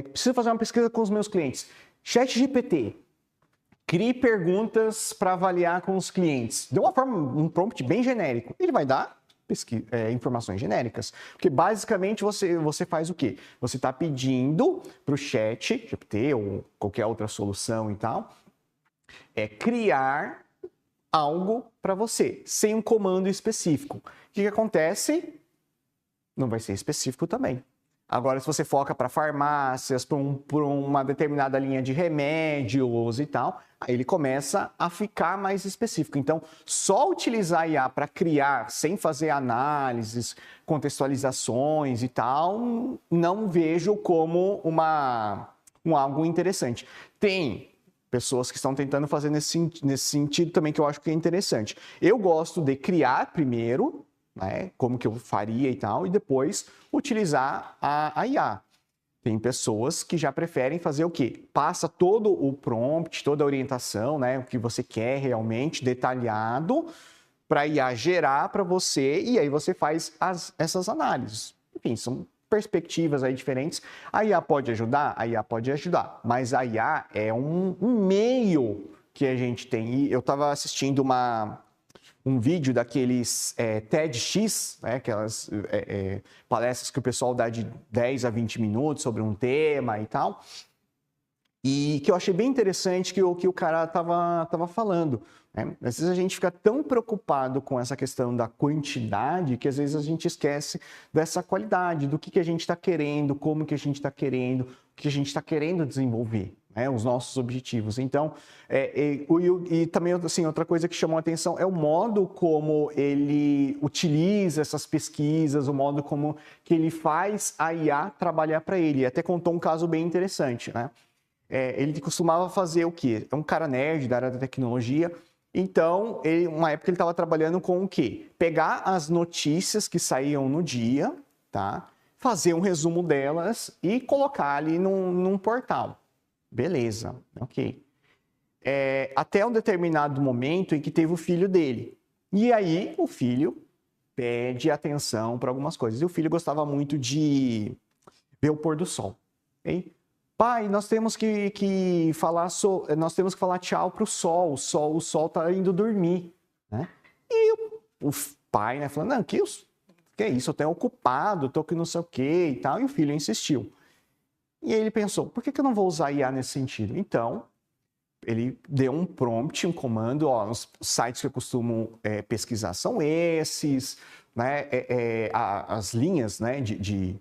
preciso fazer uma pesquisa com os meus clientes. ChatGPT, crie perguntas para avaliar com os clientes. De uma forma, um prompt bem genérico. Ele vai dar informações genéricas. Porque basicamente você faz o quê? Você está pedindo para o chat GPT ou qualquer outra solução e tal, criar algo para você, sem um comando específico. O que acontece? Não vai ser específico também. Agora, se você foca para farmácias, para uma determinada linha de remédios e tal, aí ele começa a ficar mais específico. Então, só utilizar a IA para criar, sem fazer análises, contextualizações e tal, não vejo como algo interessante. Tem pessoas que estão tentando fazer nesse sentido também, que eu acho que é interessante. Eu gosto de criar primeiro, como que eu faria e tal, e depois utilizar a IA. Tem pessoas que já preferem fazer o quê? Passa todo o prompt, toda a orientação, o que você quer realmente, detalhado, para a IA gerar para você, e aí você faz essas análises. Enfim, são perspectivas aí diferentes. A IA pode ajudar? A IA pode ajudar, mas a IA é um meio que a gente tem. E eu estava assistindo um vídeo daqueles TEDx, aquelas palestras que o pessoal dá de 10 a 20 minutos sobre um tema e tal. E que eu achei bem interessante que o cara tava falando, né? Às vezes a gente fica tão preocupado com essa questão da quantidade que às vezes a gente esquece dessa qualidade, do que a gente está querendo, como que a gente está querendo, o que a gente está querendo desenvolver, né? Os nossos objetivos. Então, e também assim, outra coisa que chamou a atenção é o modo como ele utiliza essas pesquisas, o modo como que ele faz a IA trabalhar para ele. E até contou um caso bem interessante, né? Ele costumava fazer o quê? É um cara nerd da área da tecnologia. Então, uma época ele estava trabalhando com o quê? Pegar as notícias que saíam no dia, tá? Fazer um resumo delas e colocar ali num portal. Beleza, ok. Até um determinado momento em que teve o filho dele. E aí, o filho pede atenção para algumas coisas. E o filho gostava muito de ver o pôr do sol. Okay? Pai, nós temos que falar tchau para o sol está indo dormir, né? E o pai, né, falando, não, que é isso, eu tenho ocupado, estou aqui não sei o quê e tal, e o filho insistiu. E aí ele pensou, por que eu não vou usar IA nesse sentido? Então, ele deu um prompt, um comando, os sites que eu costumo pesquisar são esses, né, as linhas, né, de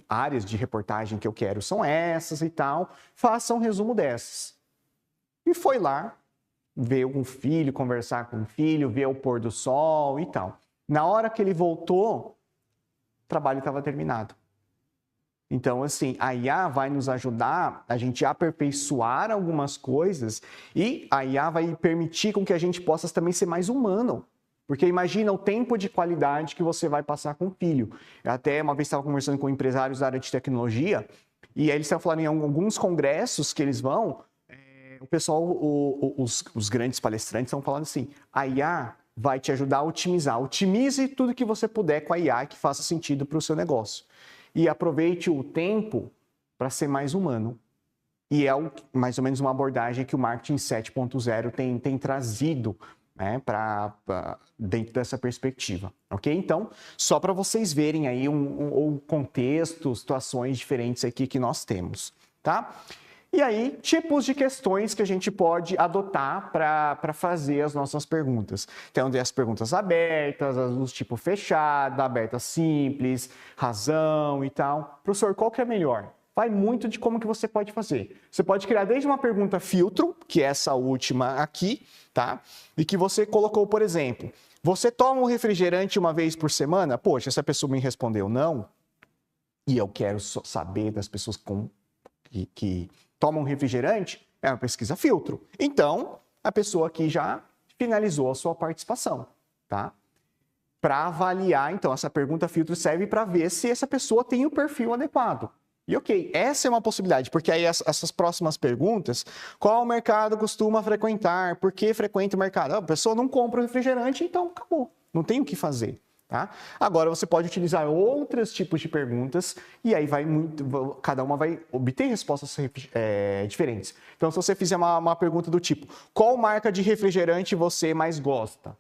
áreas de reportagem que eu quero são essas e tal, faça um resumo dessas. E foi lá, ver um filho, conversar com o filho, ver o pôr do sol e tal. Na hora que ele voltou, o trabalho estava terminado. Então, assim, a IA vai nos ajudar a gente aperfeiçoar algumas coisas e a IA vai permitir com que a gente possa também ser mais humano. Porque imagina o tempo de qualidade que você vai passar com o filho. Eu até uma vez estava conversando com empresários da área de tecnologia e aí eles estavam falando em alguns congressos que eles vão, o pessoal, os grandes palestrantes estão falando assim, a IA vai te ajudar a otimizar. Otimize tudo que você puder com a IA que faça sentido para o seu negócio. E aproveite o tempo para ser mais humano. E é mais ou menos uma abordagem que o Marketing 7.0 tem trazido, né, dentro dessa perspectiva, ok? Então, só para vocês verem aí o contexto, situações diferentes aqui que nós temos, tá? E aí, tipos de questões que a gente pode adotar para fazer as nossas perguntas. Então, tem as perguntas abertas, as tipo fechada, aberta simples, razão e tal. Professor, qual que é melhor? Vai muito de como que você pode fazer. Você pode criar desde uma pergunta filtro, que é essa última aqui, tá? E que você colocou, por exemplo, você toma um refrigerante uma vez por semana? Poxa, essa pessoa me respondeu não, e eu quero saber das pessoas que tomam refrigerante, é uma pesquisa filtro. Então, a pessoa aqui já finalizou a sua participação, tá? Para avaliar, então, essa pergunta filtro serve para ver se essa pessoa tem o perfil adequado. E ok, essa é uma possibilidade, porque aí essas próximas perguntas, qual mercado costuma frequentar, por que frequenta o mercado? A pessoa não compra o refrigerante, então acabou, não tem o que fazer. Tá? Agora você pode utilizar outros tipos de perguntas e aí cada uma vai obter respostas diferentes. Então, se você fizer uma pergunta do tipo, qual marca de refrigerante você mais gosta?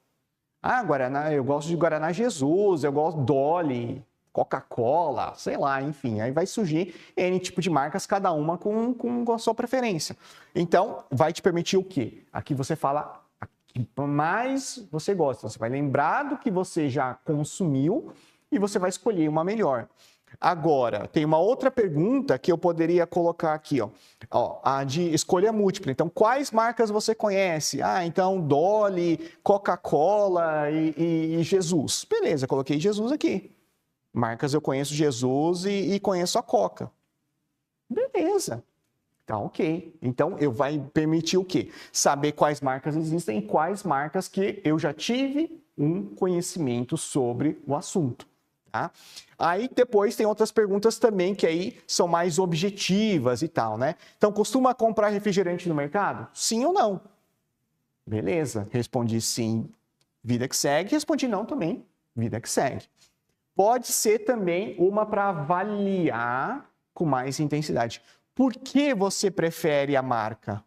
Guaraná, eu gosto de Guaraná Jesus, eu gosto Dolly, Coca-Cola, sei lá, enfim. Aí vai surgir N tipo de marcas, cada uma com a sua preferência. Então, vai te permitir o quê? Aqui você fala a que mais você gosta. Você vai lembrar do que você já consumiu e você vai escolher uma melhor. Agora, tem uma outra pergunta que eu poderia colocar aqui, a de escolha múltipla. Então, quais marcas você conhece? Então, Dolly, Coca-Cola e Jesus. Beleza, coloquei Jesus aqui. Marcas eu conheço Jesus e conheço a Coca. Beleza. Tá ok. Então, vai permitir o quê? Saber quais marcas existem e quais marcas que eu já tive um conhecimento sobre o assunto. Tá? Aí depois tem outras perguntas também que aí são mais objetivas e tal, né? Então, costuma comprar refrigerante no mercado? Sim ou não? Beleza. Respondi sim, vida que segue. Respondi não também, vida que segue. Pode ser também uma para avaliar com mais intensidade. Por que você prefere a marca?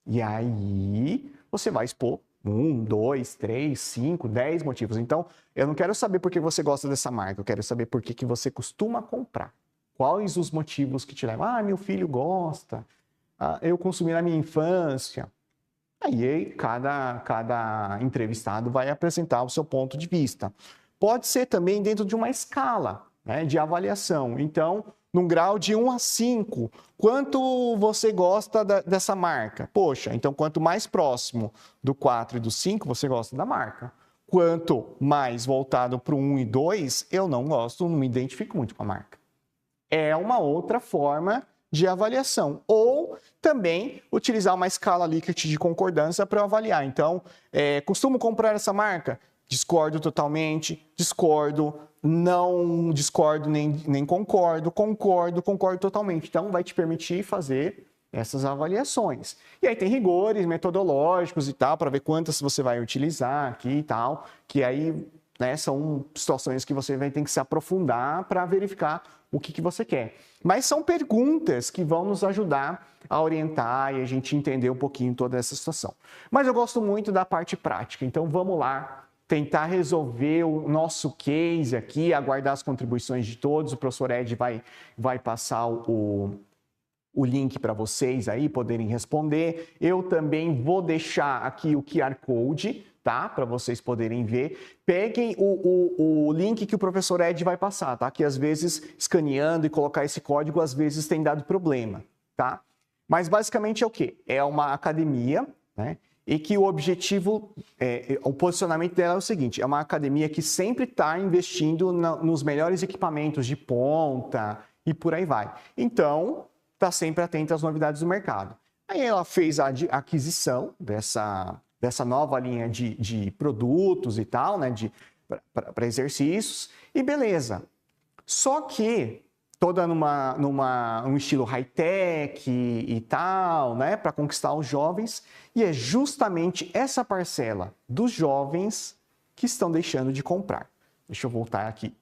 E aí você vai expor 1, 2, 3, 5, 10 motivos. Então, eu não quero saber por que você gosta dessa marca, eu quero saber por que você costuma comprar. Quais os motivos que te levam? Ah, meu filho gosta, eu consumi na minha infância. Aí cada entrevistado vai apresentar o seu ponto de vista. Pode ser também dentro de uma escala, né, de avaliação. Então, num grau de 1 a 5, quanto você gosta dessa marca? Poxa, então quanto mais próximo do 4 e do 5, você gosta da marca. Quanto mais voltado para o 1 e 2, eu não gosto, não me identifico muito com a marca. É uma outra forma de avaliação. Ou também utilizar uma escala Likert de concordância para avaliar. Então, costumo comprar essa marca? Discordo totalmente, discordo, não discordo nem concordo, concordo totalmente. Então, vai te permitir fazer essas avaliações. E aí tem rigores metodológicos e tal, para ver quantas você vai utilizar aqui e tal, que aí, né, são situações que você vai ter que se aprofundar para verificar o que você quer. Mas são perguntas que vão nos ajudar a orientar e a gente entender um pouquinho toda essa situação. Mas eu gosto muito da parte prática, então vamos lá tentar resolver o nosso case aqui, aguardar as contribuições de todos. O professor Ed vai passar o link para vocês aí poderem responder. Eu também vou deixar aqui o QR Code, tá? Para vocês poderem ver. Peguem o link que o professor Ed vai passar, tá? Que às vezes, escaneando e colocar esse código, às vezes tem dado problema, tá? Mas basicamente é o quê? É uma academia, né? E que o objetivo, o posicionamento dela é o seguinte: é uma academia que sempre está investindo nos melhores equipamentos de ponta e por aí vai. Então, está sempre atenta às novidades do mercado. Aí ela fez a aquisição dessa nova linha de produtos e tal, né, para exercícios, e beleza. Só que toda num estilo high-tech e tal, né, para conquistar os jovens, e é justamente essa parcela dos jovens que estão deixando de comprar. Deixa eu voltar aqui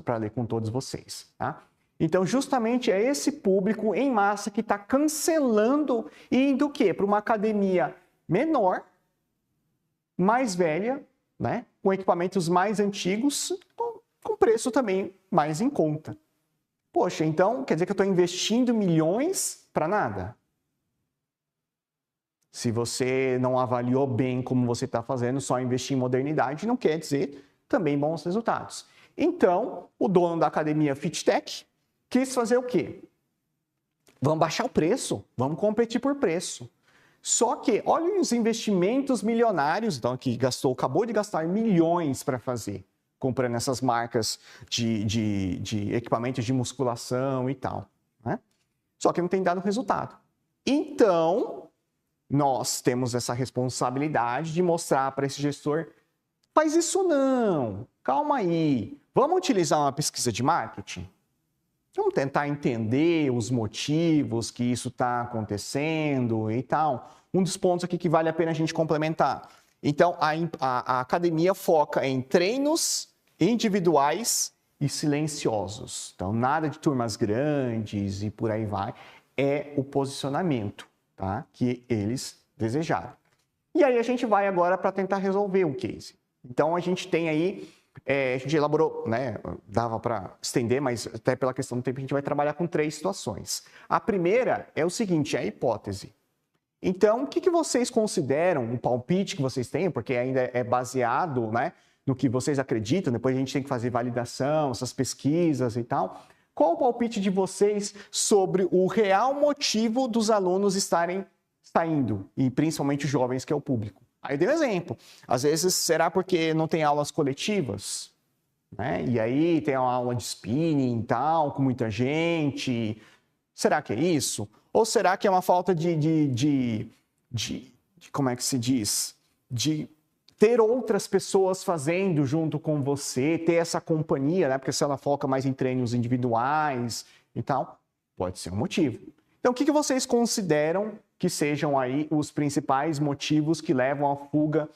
para ler com todos vocês, tá? Então, justamente é esse público em massa que está cancelando e indo o quê? Para uma academia menor, mais velha, né? Com equipamentos mais antigos, com preço também mais em conta. Poxa, então quer dizer que eu estou investindo milhões para nada? Se você não avaliou bem como você está fazendo, só investir em modernidade não quer dizer também bons resultados. Então, o dono da academia FitTech quis fazer o quê? Vamos baixar o preço, vamos competir por preço. Só que, olha os investimentos milionários, então, que acabou de gastar milhões para fazer, comprando essas marcas de equipamentos de musculação e tal, né? Só que não tem dado resultado. Então, nós temos essa responsabilidade de mostrar para esse gestor: faz isso não, calma aí, vamos utilizar uma pesquisa de marketing? Vamos tentar entender os motivos que isso está acontecendo e tal. Um dos pontos aqui que vale a pena a gente complementar. Então, a academia foca em treinos individuais e silenciosos. Então, nada de turmas grandes e por aí vai. É o posicionamento, tá, que eles desejaram. E aí a gente vai agora para tentar resolver o case. Então, a gente tem aí... a gente elaborou, né, dava para estender, mas até pela questão do tempo a gente vai trabalhar com 3 situações. A primeira é o seguinte, é a hipótese. Então, o que vocês consideram, um palpite que vocês têm, porque ainda é baseado, né, no que vocês acreditam, depois a gente tem que fazer validação, essas pesquisas e tal. Qual o palpite de vocês sobre o real motivo dos alunos estarem saindo, e principalmente os jovens, que é o público? Aí eu dei um exemplo. Às vezes, será porque não tem aulas coletivas? Né? E aí tem uma aula de spinning e tal, com muita gente. Será que é isso? Ou será que é uma falta como é que se diz? De ter outras pessoas fazendo junto com você, ter essa companhia, né? Porque se ela foca mais em treinos individuais e tal, pode ser um motivo. Então, o que vocês consideram que sejam aí os principais motivos que levam à fuga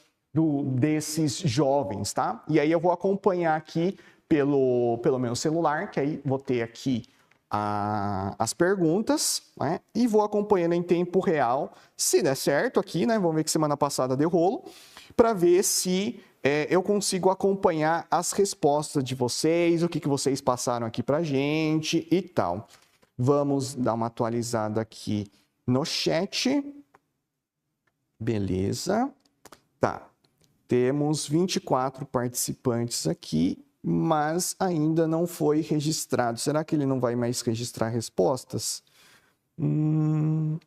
desses jovens, tá? E aí eu vou acompanhar aqui pelo meu celular, que aí vou ter aqui as perguntas, né? E vou acompanhando em tempo real. Se der certo aqui, né? Vamos ver que semana passada deu rolo. para ver se eu consigo acompanhar as respostas de vocês, o que vocês passaram aqui para a gente e tal. Vamos dar uma atualizada aqui no chat. Beleza. Tá. Temos 24 participantes aqui, mas ainda não foi registrado. Será que ele não vai mais registrar respostas? Não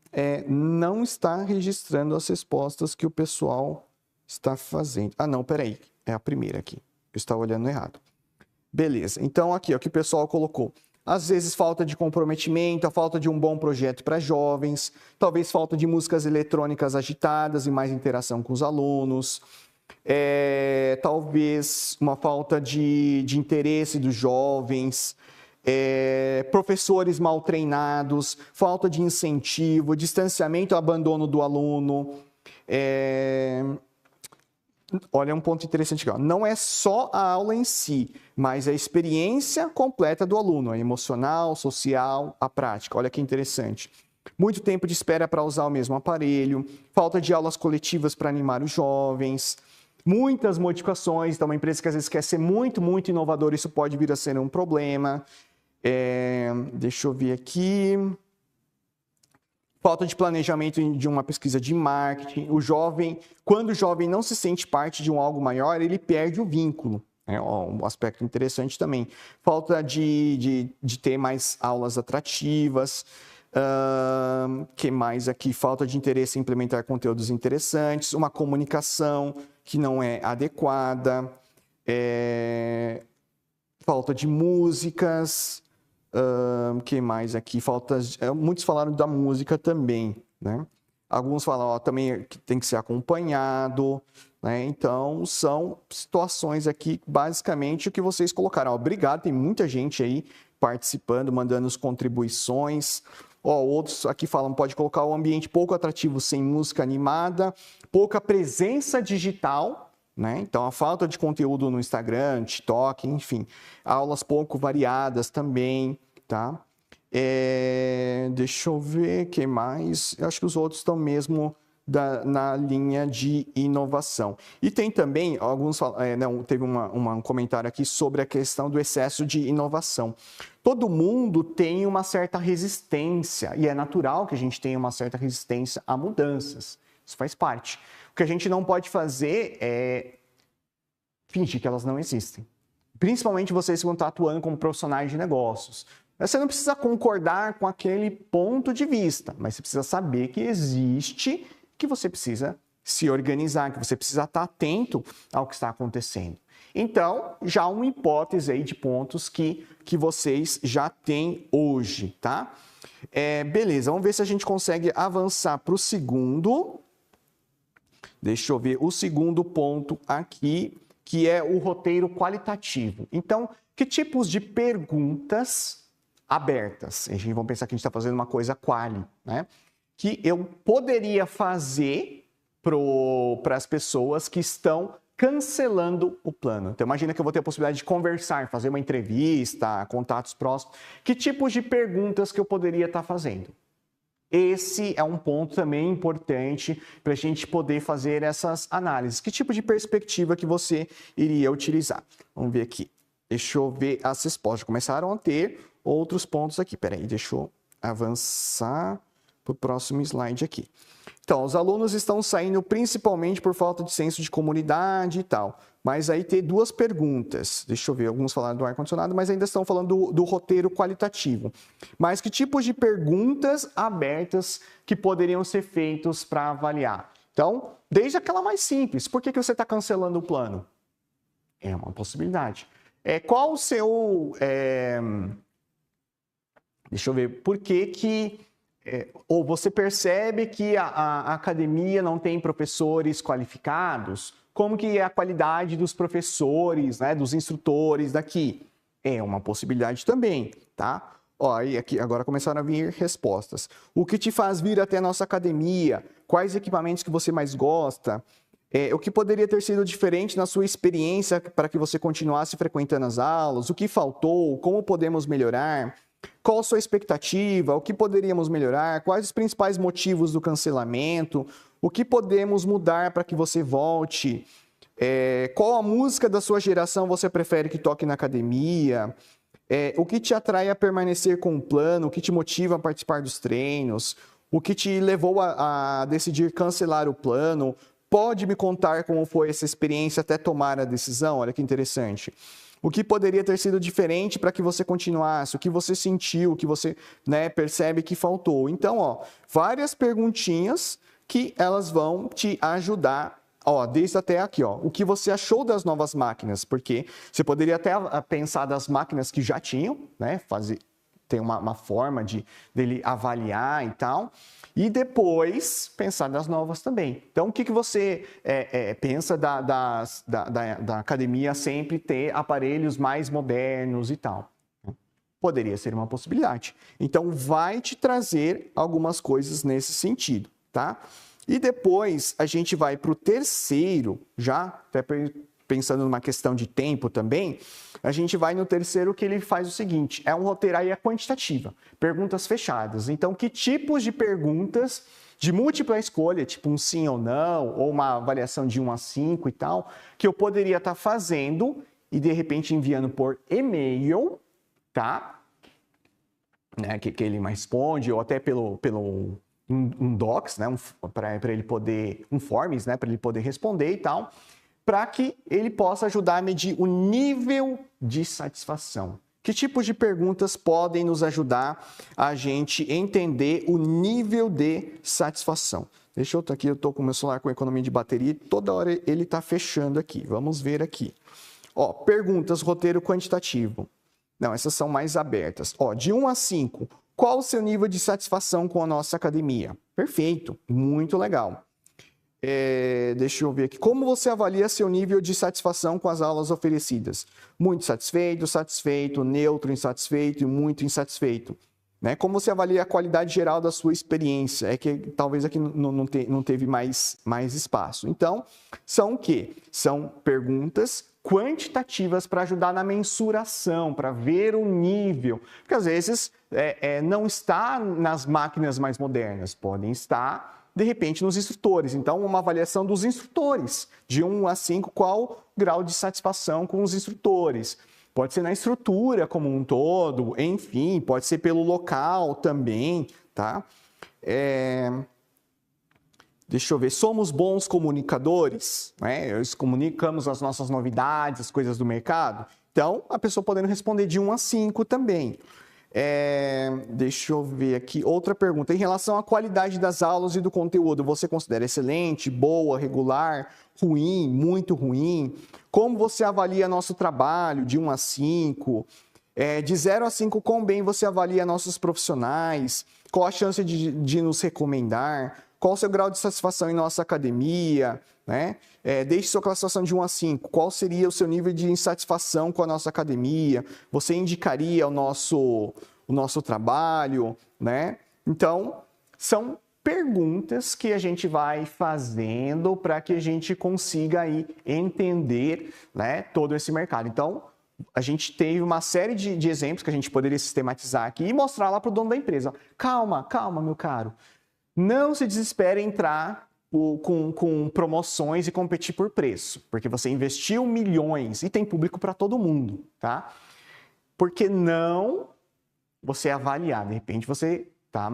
está registrando as respostas que o pessoal está fazendo. Ah, não, peraí. É a primeira aqui. Eu estava olhando errado. Beleza. Então, aqui, ó, que o pessoal colocou. Às vezes, falta de comprometimento, a falta de um bom projeto para jovens, talvez falta de músicas eletrônicas agitadas e mais interação com os alunos, talvez uma falta de interesse dos jovens, professores mal treinados, falta de incentivo, distanciamento e abandono do aluno. Olha, um ponto interessante aqui, ó. Não é só a aula em si, mas a experiência completa do aluno, a emocional, social, a prática. Olha que interessante. Muito tempo de espera para usar o mesmo aparelho, falta de aulas coletivas para animar os jovens, muitas modificações. Então, uma empresa que às vezes quer ser muito, muito inovadora, isso pode vir a ser um problema. Deixa eu ver aqui. Falta de planejamento de uma pesquisa de marketing. Quando o jovem não se sente parte de algo maior, ele perde o vínculo. Um aspecto interessante também. Falta de ter mais aulas atrativas. Que mais aqui? Falta de interesse em implementar conteúdos interessantes. Uma comunicação que não é adequada. Falta de músicas. Que mais aqui? Muitos falaram da música também, né? Alguns falam também que tem que ser acompanhado, né? Então, são situações aqui, basicamente, o que vocês colocaram. Obrigado, tem muita gente aí participando, mandando as contribuições. Outros aqui falam, pode colocar o ambiente pouco atrativo sem música animada, pouca presença digital, né? Então, a falta de conteúdo no Instagram, TikTok, enfim, aulas pouco variadas também, tá? Deixa eu ver o que mais. Eu acho que os outros estão mesmo na linha de inovação. E tem também, teve um comentário aqui sobre a questão do excesso de inovação. Todo mundo tem uma certa resistência, e é natural que a gente tenha uma certa resistência a mudanças. Isso faz parte. O que a gente não pode fazer é fingir que elas não existem. Principalmente vocês que vão estar atuando como profissionais de negócios. Você não precisa concordar com aquele ponto de vista, mas você precisa saber que existe, que você precisa se organizar, que você precisa estar atento ao que está acontecendo. Então, já uma hipótese aí de pontos que vocês já têm hoje, tá? Beleza, vamos ver se a gente consegue avançar para o segundo. Deixa eu ver o segundo ponto aqui, que é o roteiro qualitativo. Então, que tipos de perguntas abertas? Vamos pensar que a gente está fazendo uma coisa quali, né? Que eu poderia fazer para as pessoas que estão cancelando o plano. Então, imagina que eu vou ter a possibilidade de conversar, fazer uma entrevista, contatos próximos. Que tipos de perguntas que eu poderia estar fazendo? Esse é um ponto também importante para a gente poder fazer essas análises. Que tipo de perspectiva que você iria utilizar? Vamos ver aqui. Deixa eu ver as respostas. Começaram a ter outros pontos aqui. Peraí, deixa eu avançar para o próximo slide aqui. Então, os alunos estão saindo principalmente por falta de senso de comunidade e tal. Mas aí tem duas perguntas. Deixa eu ver, alguns falaram do ar-condicionado, mas ainda estão falando do roteiro qualitativo. Mas que tipos de perguntas abertas que poderiam ser feitos para avaliar? Então, desde aquela mais simples. Por que você está cancelando o plano? É uma possibilidade. Qual o seu... Deixa eu ver. Por que ou você percebe que a academia não tem professores qualificados? Como que é a qualidade dos professores, né, dos instrutores daqui? É uma possibilidade também, tá? E aqui agora começaram a vir respostas. O que te faz vir até a nossa academia? Quais equipamentos que você mais gosta? O que poderia ter sido diferente na sua experiência para que você continuasse frequentando as aulas? O que faltou? Como podemos melhorar? Qual a sua expectativa? O que poderíamos melhorar? Quais os principais motivos do cancelamento? O que podemos mudar para que você volte? Qual a música da sua geração você prefere que toque na academia? O que te atrai a permanecer com o plano? O que te motiva a participar dos treinos? O que te levou a decidir cancelar o plano? Pode me contar como foi essa experiência até tomar a decisão? Olha que interessante. O que poderia ter sido diferente para que você continuasse? O que você sentiu? O que você, percebe que faltou? Então, várias perguntinhas que elas vão te ajudar, desde até aqui, o que você achou das novas máquinas? Porque você poderia até pensar das máquinas que já tinham, tem uma forma dele avaliar e tal, e depois pensar nas novas também. Então, o que você pensa da academia sempre ter aparelhos mais modernos e tal? Poderia ser uma possibilidade. Então, vai te trazer algumas coisas nesse sentido, tá? E depois a gente vai para o terceiro, já até pensando numa questão de tempo também, a gente vai no terceiro que ele faz o seguinte, é um roteiro aí quantitativa, perguntas fechadas. Então, que tipos de perguntas de múltipla escolha, tipo um sim ou não, ou uma avaliação de 1 a 5 e tal, que eu poderia estar fazendo e de repente enviando por e-mail, tá? Que ele me responde, ou até pelo um docs, para ele poder, um forms, para ele poder responder e tal, para que ele possa ajudar a medir o nível de satisfação. Que tipos de perguntas podem nos ajudar a gente entender o nível de satisfação? Deixa eu estar aqui, eu estou com o meu celular com economia de bateria e toda hora ele está fechando aqui. Vamos ver aqui. Perguntas, roteiro quantitativo. Não, essas são mais abertas. De 1 a 5, qual o seu nível de satisfação com a nossa academia? Perfeito, muito legal. Deixa eu ver aqui. Como você avalia seu nível de satisfação com as aulas oferecidas? Muito satisfeito, satisfeito, neutro, insatisfeito e muito insatisfeito. Como você avalia a qualidade geral da sua experiência? É que talvez aqui não teve mais espaço. Então, são o quê? São perguntas quantitativas para ajudar na mensuração, para ver o nível. Porque às vezes não está nas máquinas mais modernas, podem estar, de repente, nos instrutores. Então, uma avaliação dos instrutores, de 1 a 5, qual o grau de satisfação com os instrutores. Pode ser na estrutura como um todo, enfim, pode ser pelo local também, tá? Deixa eu ver, somos bons comunicadores, comunicamos as nossas novidades, as coisas do mercado? Então, a pessoa podendo responder de 1 a 5 também. Deixa eu ver aqui, outra pergunta. Em relação à qualidade das aulas e do conteúdo, você considera excelente, boa, regular, ruim, muito ruim? Como você avalia nosso trabalho de 1 a 5? De 0 a 5, quão bem você avalia nossos profissionais? Qual a chance de nos recomendar? Qual o seu grau de satisfação em nossa academia? Deixe sua classificação de 1 a 5. Qual seria o seu nível de insatisfação com a nossa academia? Você indicaria o nosso trabalho? Então, são perguntas que a gente vai fazendo para que a gente consiga aí entender todo esse mercado. Então, a gente teve uma série de exemplos que a gente poderia sistematizar aqui e mostrar lá para o dono da empresa. Calma, meu caro. Não se desespere em entrar com promoções e competir por preço, porque você investiu milhões e tem público para todo mundo, tá? Porque não você avaliar, de repente você está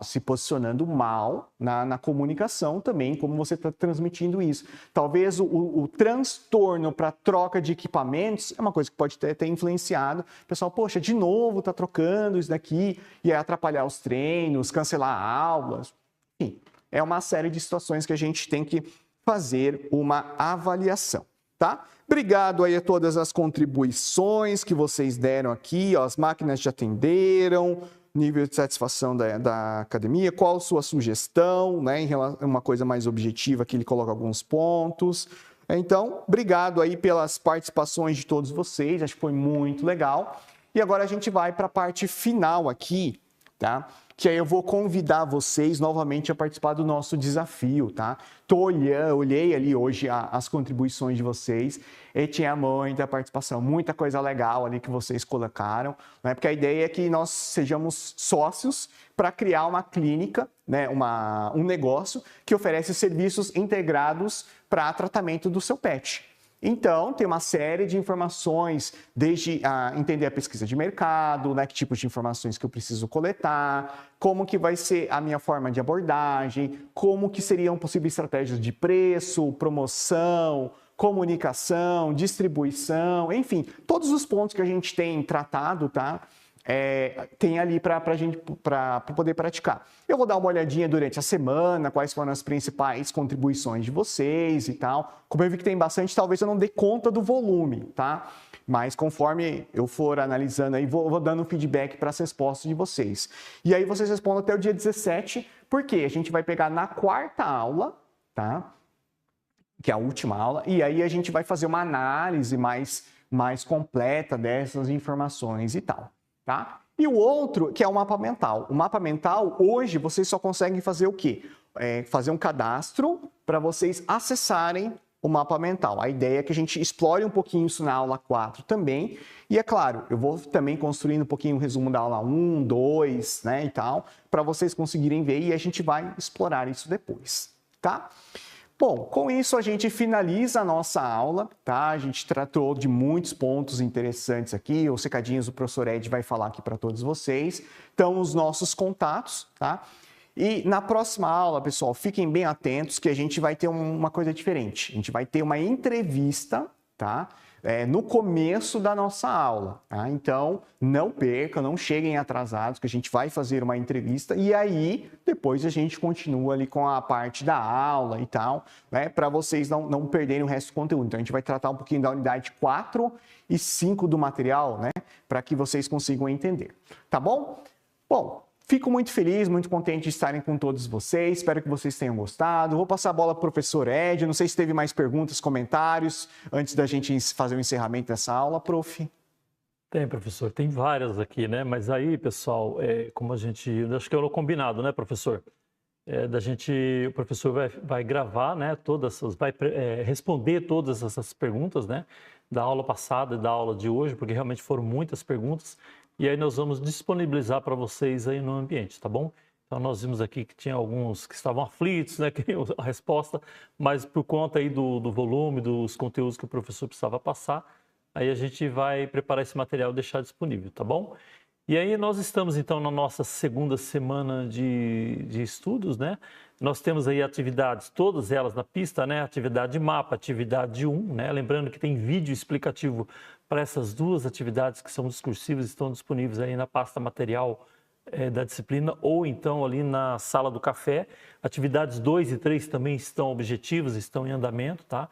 se posicionando mal na comunicação também, como você está transmitindo isso. Talvez o transtorno para troca de equipamentos é uma coisa que pode ter influenciado. O pessoal, poxa, de novo está trocando isso daqui, e atrapalhar os treinos, cancelar aulas. Enfim, é uma série de situações que a gente tem que fazer uma avaliação, tá? Obrigado aí a todas as contribuições que vocês deram aqui, as máquinas te atenderam, nível de satisfação da academia, qual a sua sugestão, em relação a uma coisa mais objetiva, que ele coloca alguns pontos. Então, obrigado aí pelas participações de todos vocês, acho que foi muito legal. E agora a gente vai para a parte final aqui, tá? Que aí eu vou convidar vocês novamente a participar do nosso desafio, tá? Olhei ali hoje as contribuições de vocês e tinha muita participação, muita coisa legal ali que vocês colocaram, né? Porque a ideia é que nós sejamos sócios para criar uma clínica, né? Um negócio que oferece serviços integrados para tratamento do seu pet. Então, tem uma série de informações, desde entender a pesquisa de mercado, né, que tipos de informações que eu preciso coletar, como que vai ser a minha forma de abordagem, como que seriam possíveis estratégias de preço, promoção, comunicação, distribuição, enfim, todos os pontos que a gente tem tratado, tá? Tem ali para poder praticar. Eu vou dar uma olhadinha durante a semana, quais foram as principais contribuições de vocês e tal. Como eu vi que tem bastante, talvez eu não dê conta do volume, tá? Mas conforme eu for analisando aí, vou dando feedback para as respostas de vocês. E aí vocês respondam até o dia 17, porque a gente vai pegar na quarta aula, tá? Que é a última aula, e aí a gente vai fazer uma análise mais completa dessas informações e tal. Tá? E o outro, que é o mapa mental. O mapa mental, hoje, vocês só conseguem fazer o quê? Fazer um cadastro para vocês acessarem o mapa mental. A ideia é que a gente explore um pouquinho isso na aula 4 também. E é claro, eu vou também construindo um pouquinho o resumo da aula 1, 2, né, e tal, para vocês conseguirem ver e a gente vai explorar isso depois, tá? Bom, com isso a gente finaliza a nossa aula, tá? A gente tratou de muitos pontos interessantes aqui, os recadinhos do professor Ed vai falar aqui para todos vocês. Então, os nossos contatos, tá? E na próxima aula, pessoal, fiquem bem atentos que a gente vai ter uma coisa diferente. A gente vai ter uma entrevista, tá? No começo da nossa aula, tá? Então, não percam, não cheguem atrasados, que a gente vai fazer uma entrevista e aí, depois a gente continua ali com a parte da aula e tal, né? Para vocês não perderem o resto do conteúdo. Então, a gente vai tratar um pouquinho da unidade 4 e 5 do material, né? Para que vocês consigam entender, tá bom? Bom, fico muito feliz, muito contente de estarem com todos vocês. Espero que vocês tenham gostado. Vou passar a bola para o professor Ed. Não sei se teve mais perguntas, comentários, antes da gente fazer o encerramento dessa aula, prof. Tem, professor. Tem várias aqui, né? Mas aí, pessoal, como a gente... Acho que é o combinado, né, professor? O professor vai gravar, né, vai responder todas essas perguntas, né? Da aula passada e da aula de hoje, porque realmente foram muitas perguntas. E aí nós vamos disponibilizar para vocês aí no ambiente, tá bom? Então nós vimos aqui que tinha alguns que estavam aflitos, né, queriam a resposta, mas por conta aí do volume, dos conteúdos que o professor precisava passar, aí a gente vai preparar esse material e deixar disponível, tá bom? E aí nós estamos então na nossa segunda semana de estudos, né? Nós temos aí atividades, todas elas na pista, né? Atividade de mapa, atividade 1, né? Lembrando que tem vídeo explicativo para essas duas atividades que são discursivas, estão disponíveis aí na pasta material da disciplina ou então ali na sala do café. Atividades 2 e 3 também estão objetivas, estão em andamento, tá?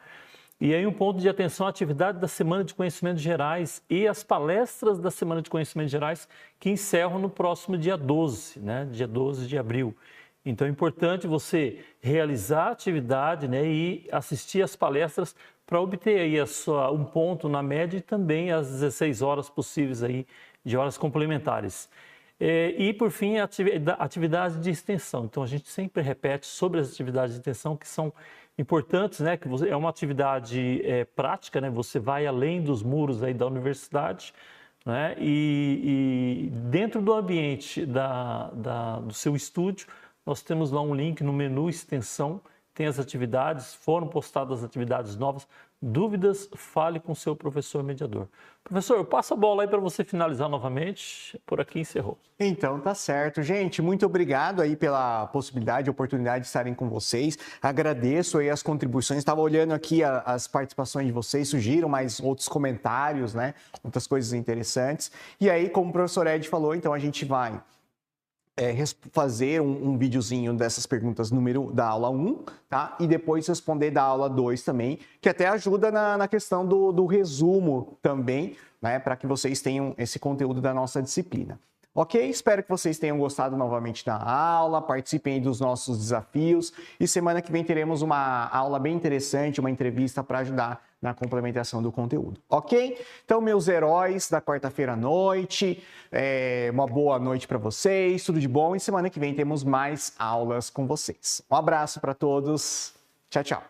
E aí um ponto de atenção, a atividade da Semana de Conhecimentos Gerais e as palestras da Semana de Conhecimentos Gerais que encerram no próximo dia 12, né? Dia 12 de abril. Então é importante você realizar a atividade, né, e assistir às palestras para obter aí um ponto na média e também as 16 horas possíveis aí de horas complementares. E por fim, atividades de extensão. Então a gente sempre repete sobre as atividades de extensão que são importantes, né, que é uma atividade prática, né, você vai além dos muros aí da universidade, né, e dentro do ambiente do seu estúdio, nós temos lá um link no menu extensão, tem as atividades, foram postadas as atividades novas. Dúvidas, fale com o seu professor mediador. Professor, eu passo a bola aí para você finalizar novamente. Por aqui encerrou. Então, tá certo. Gente, muito obrigado aí pela possibilidade e oportunidade de estarem com vocês. Agradeço aí as contribuições. Estava olhando aqui as participações de vocês, surgiram mais outros comentários, né? Outras coisas interessantes. E aí, como o professor Ed falou, então a gente vai fazer um videozinho dessas perguntas da aula 1, tá? E depois responder da aula 2 também, que até ajuda na questão do resumo também, né? Para que vocês tenham esse conteúdo da nossa disciplina. Ok? Espero que vocês tenham gostado novamente da aula, participem dos nossos desafios e semana que vem teremos uma aula bem interessante, uma entrevista para ajudar na complementação do conteúdo, ok? Então, meus heróis da quarta-feira à noite, uma boa noite para vocês, tudo de bom, e semana que vem temos mais aulas com vocês. Um abraço para todos, tchau, tchau.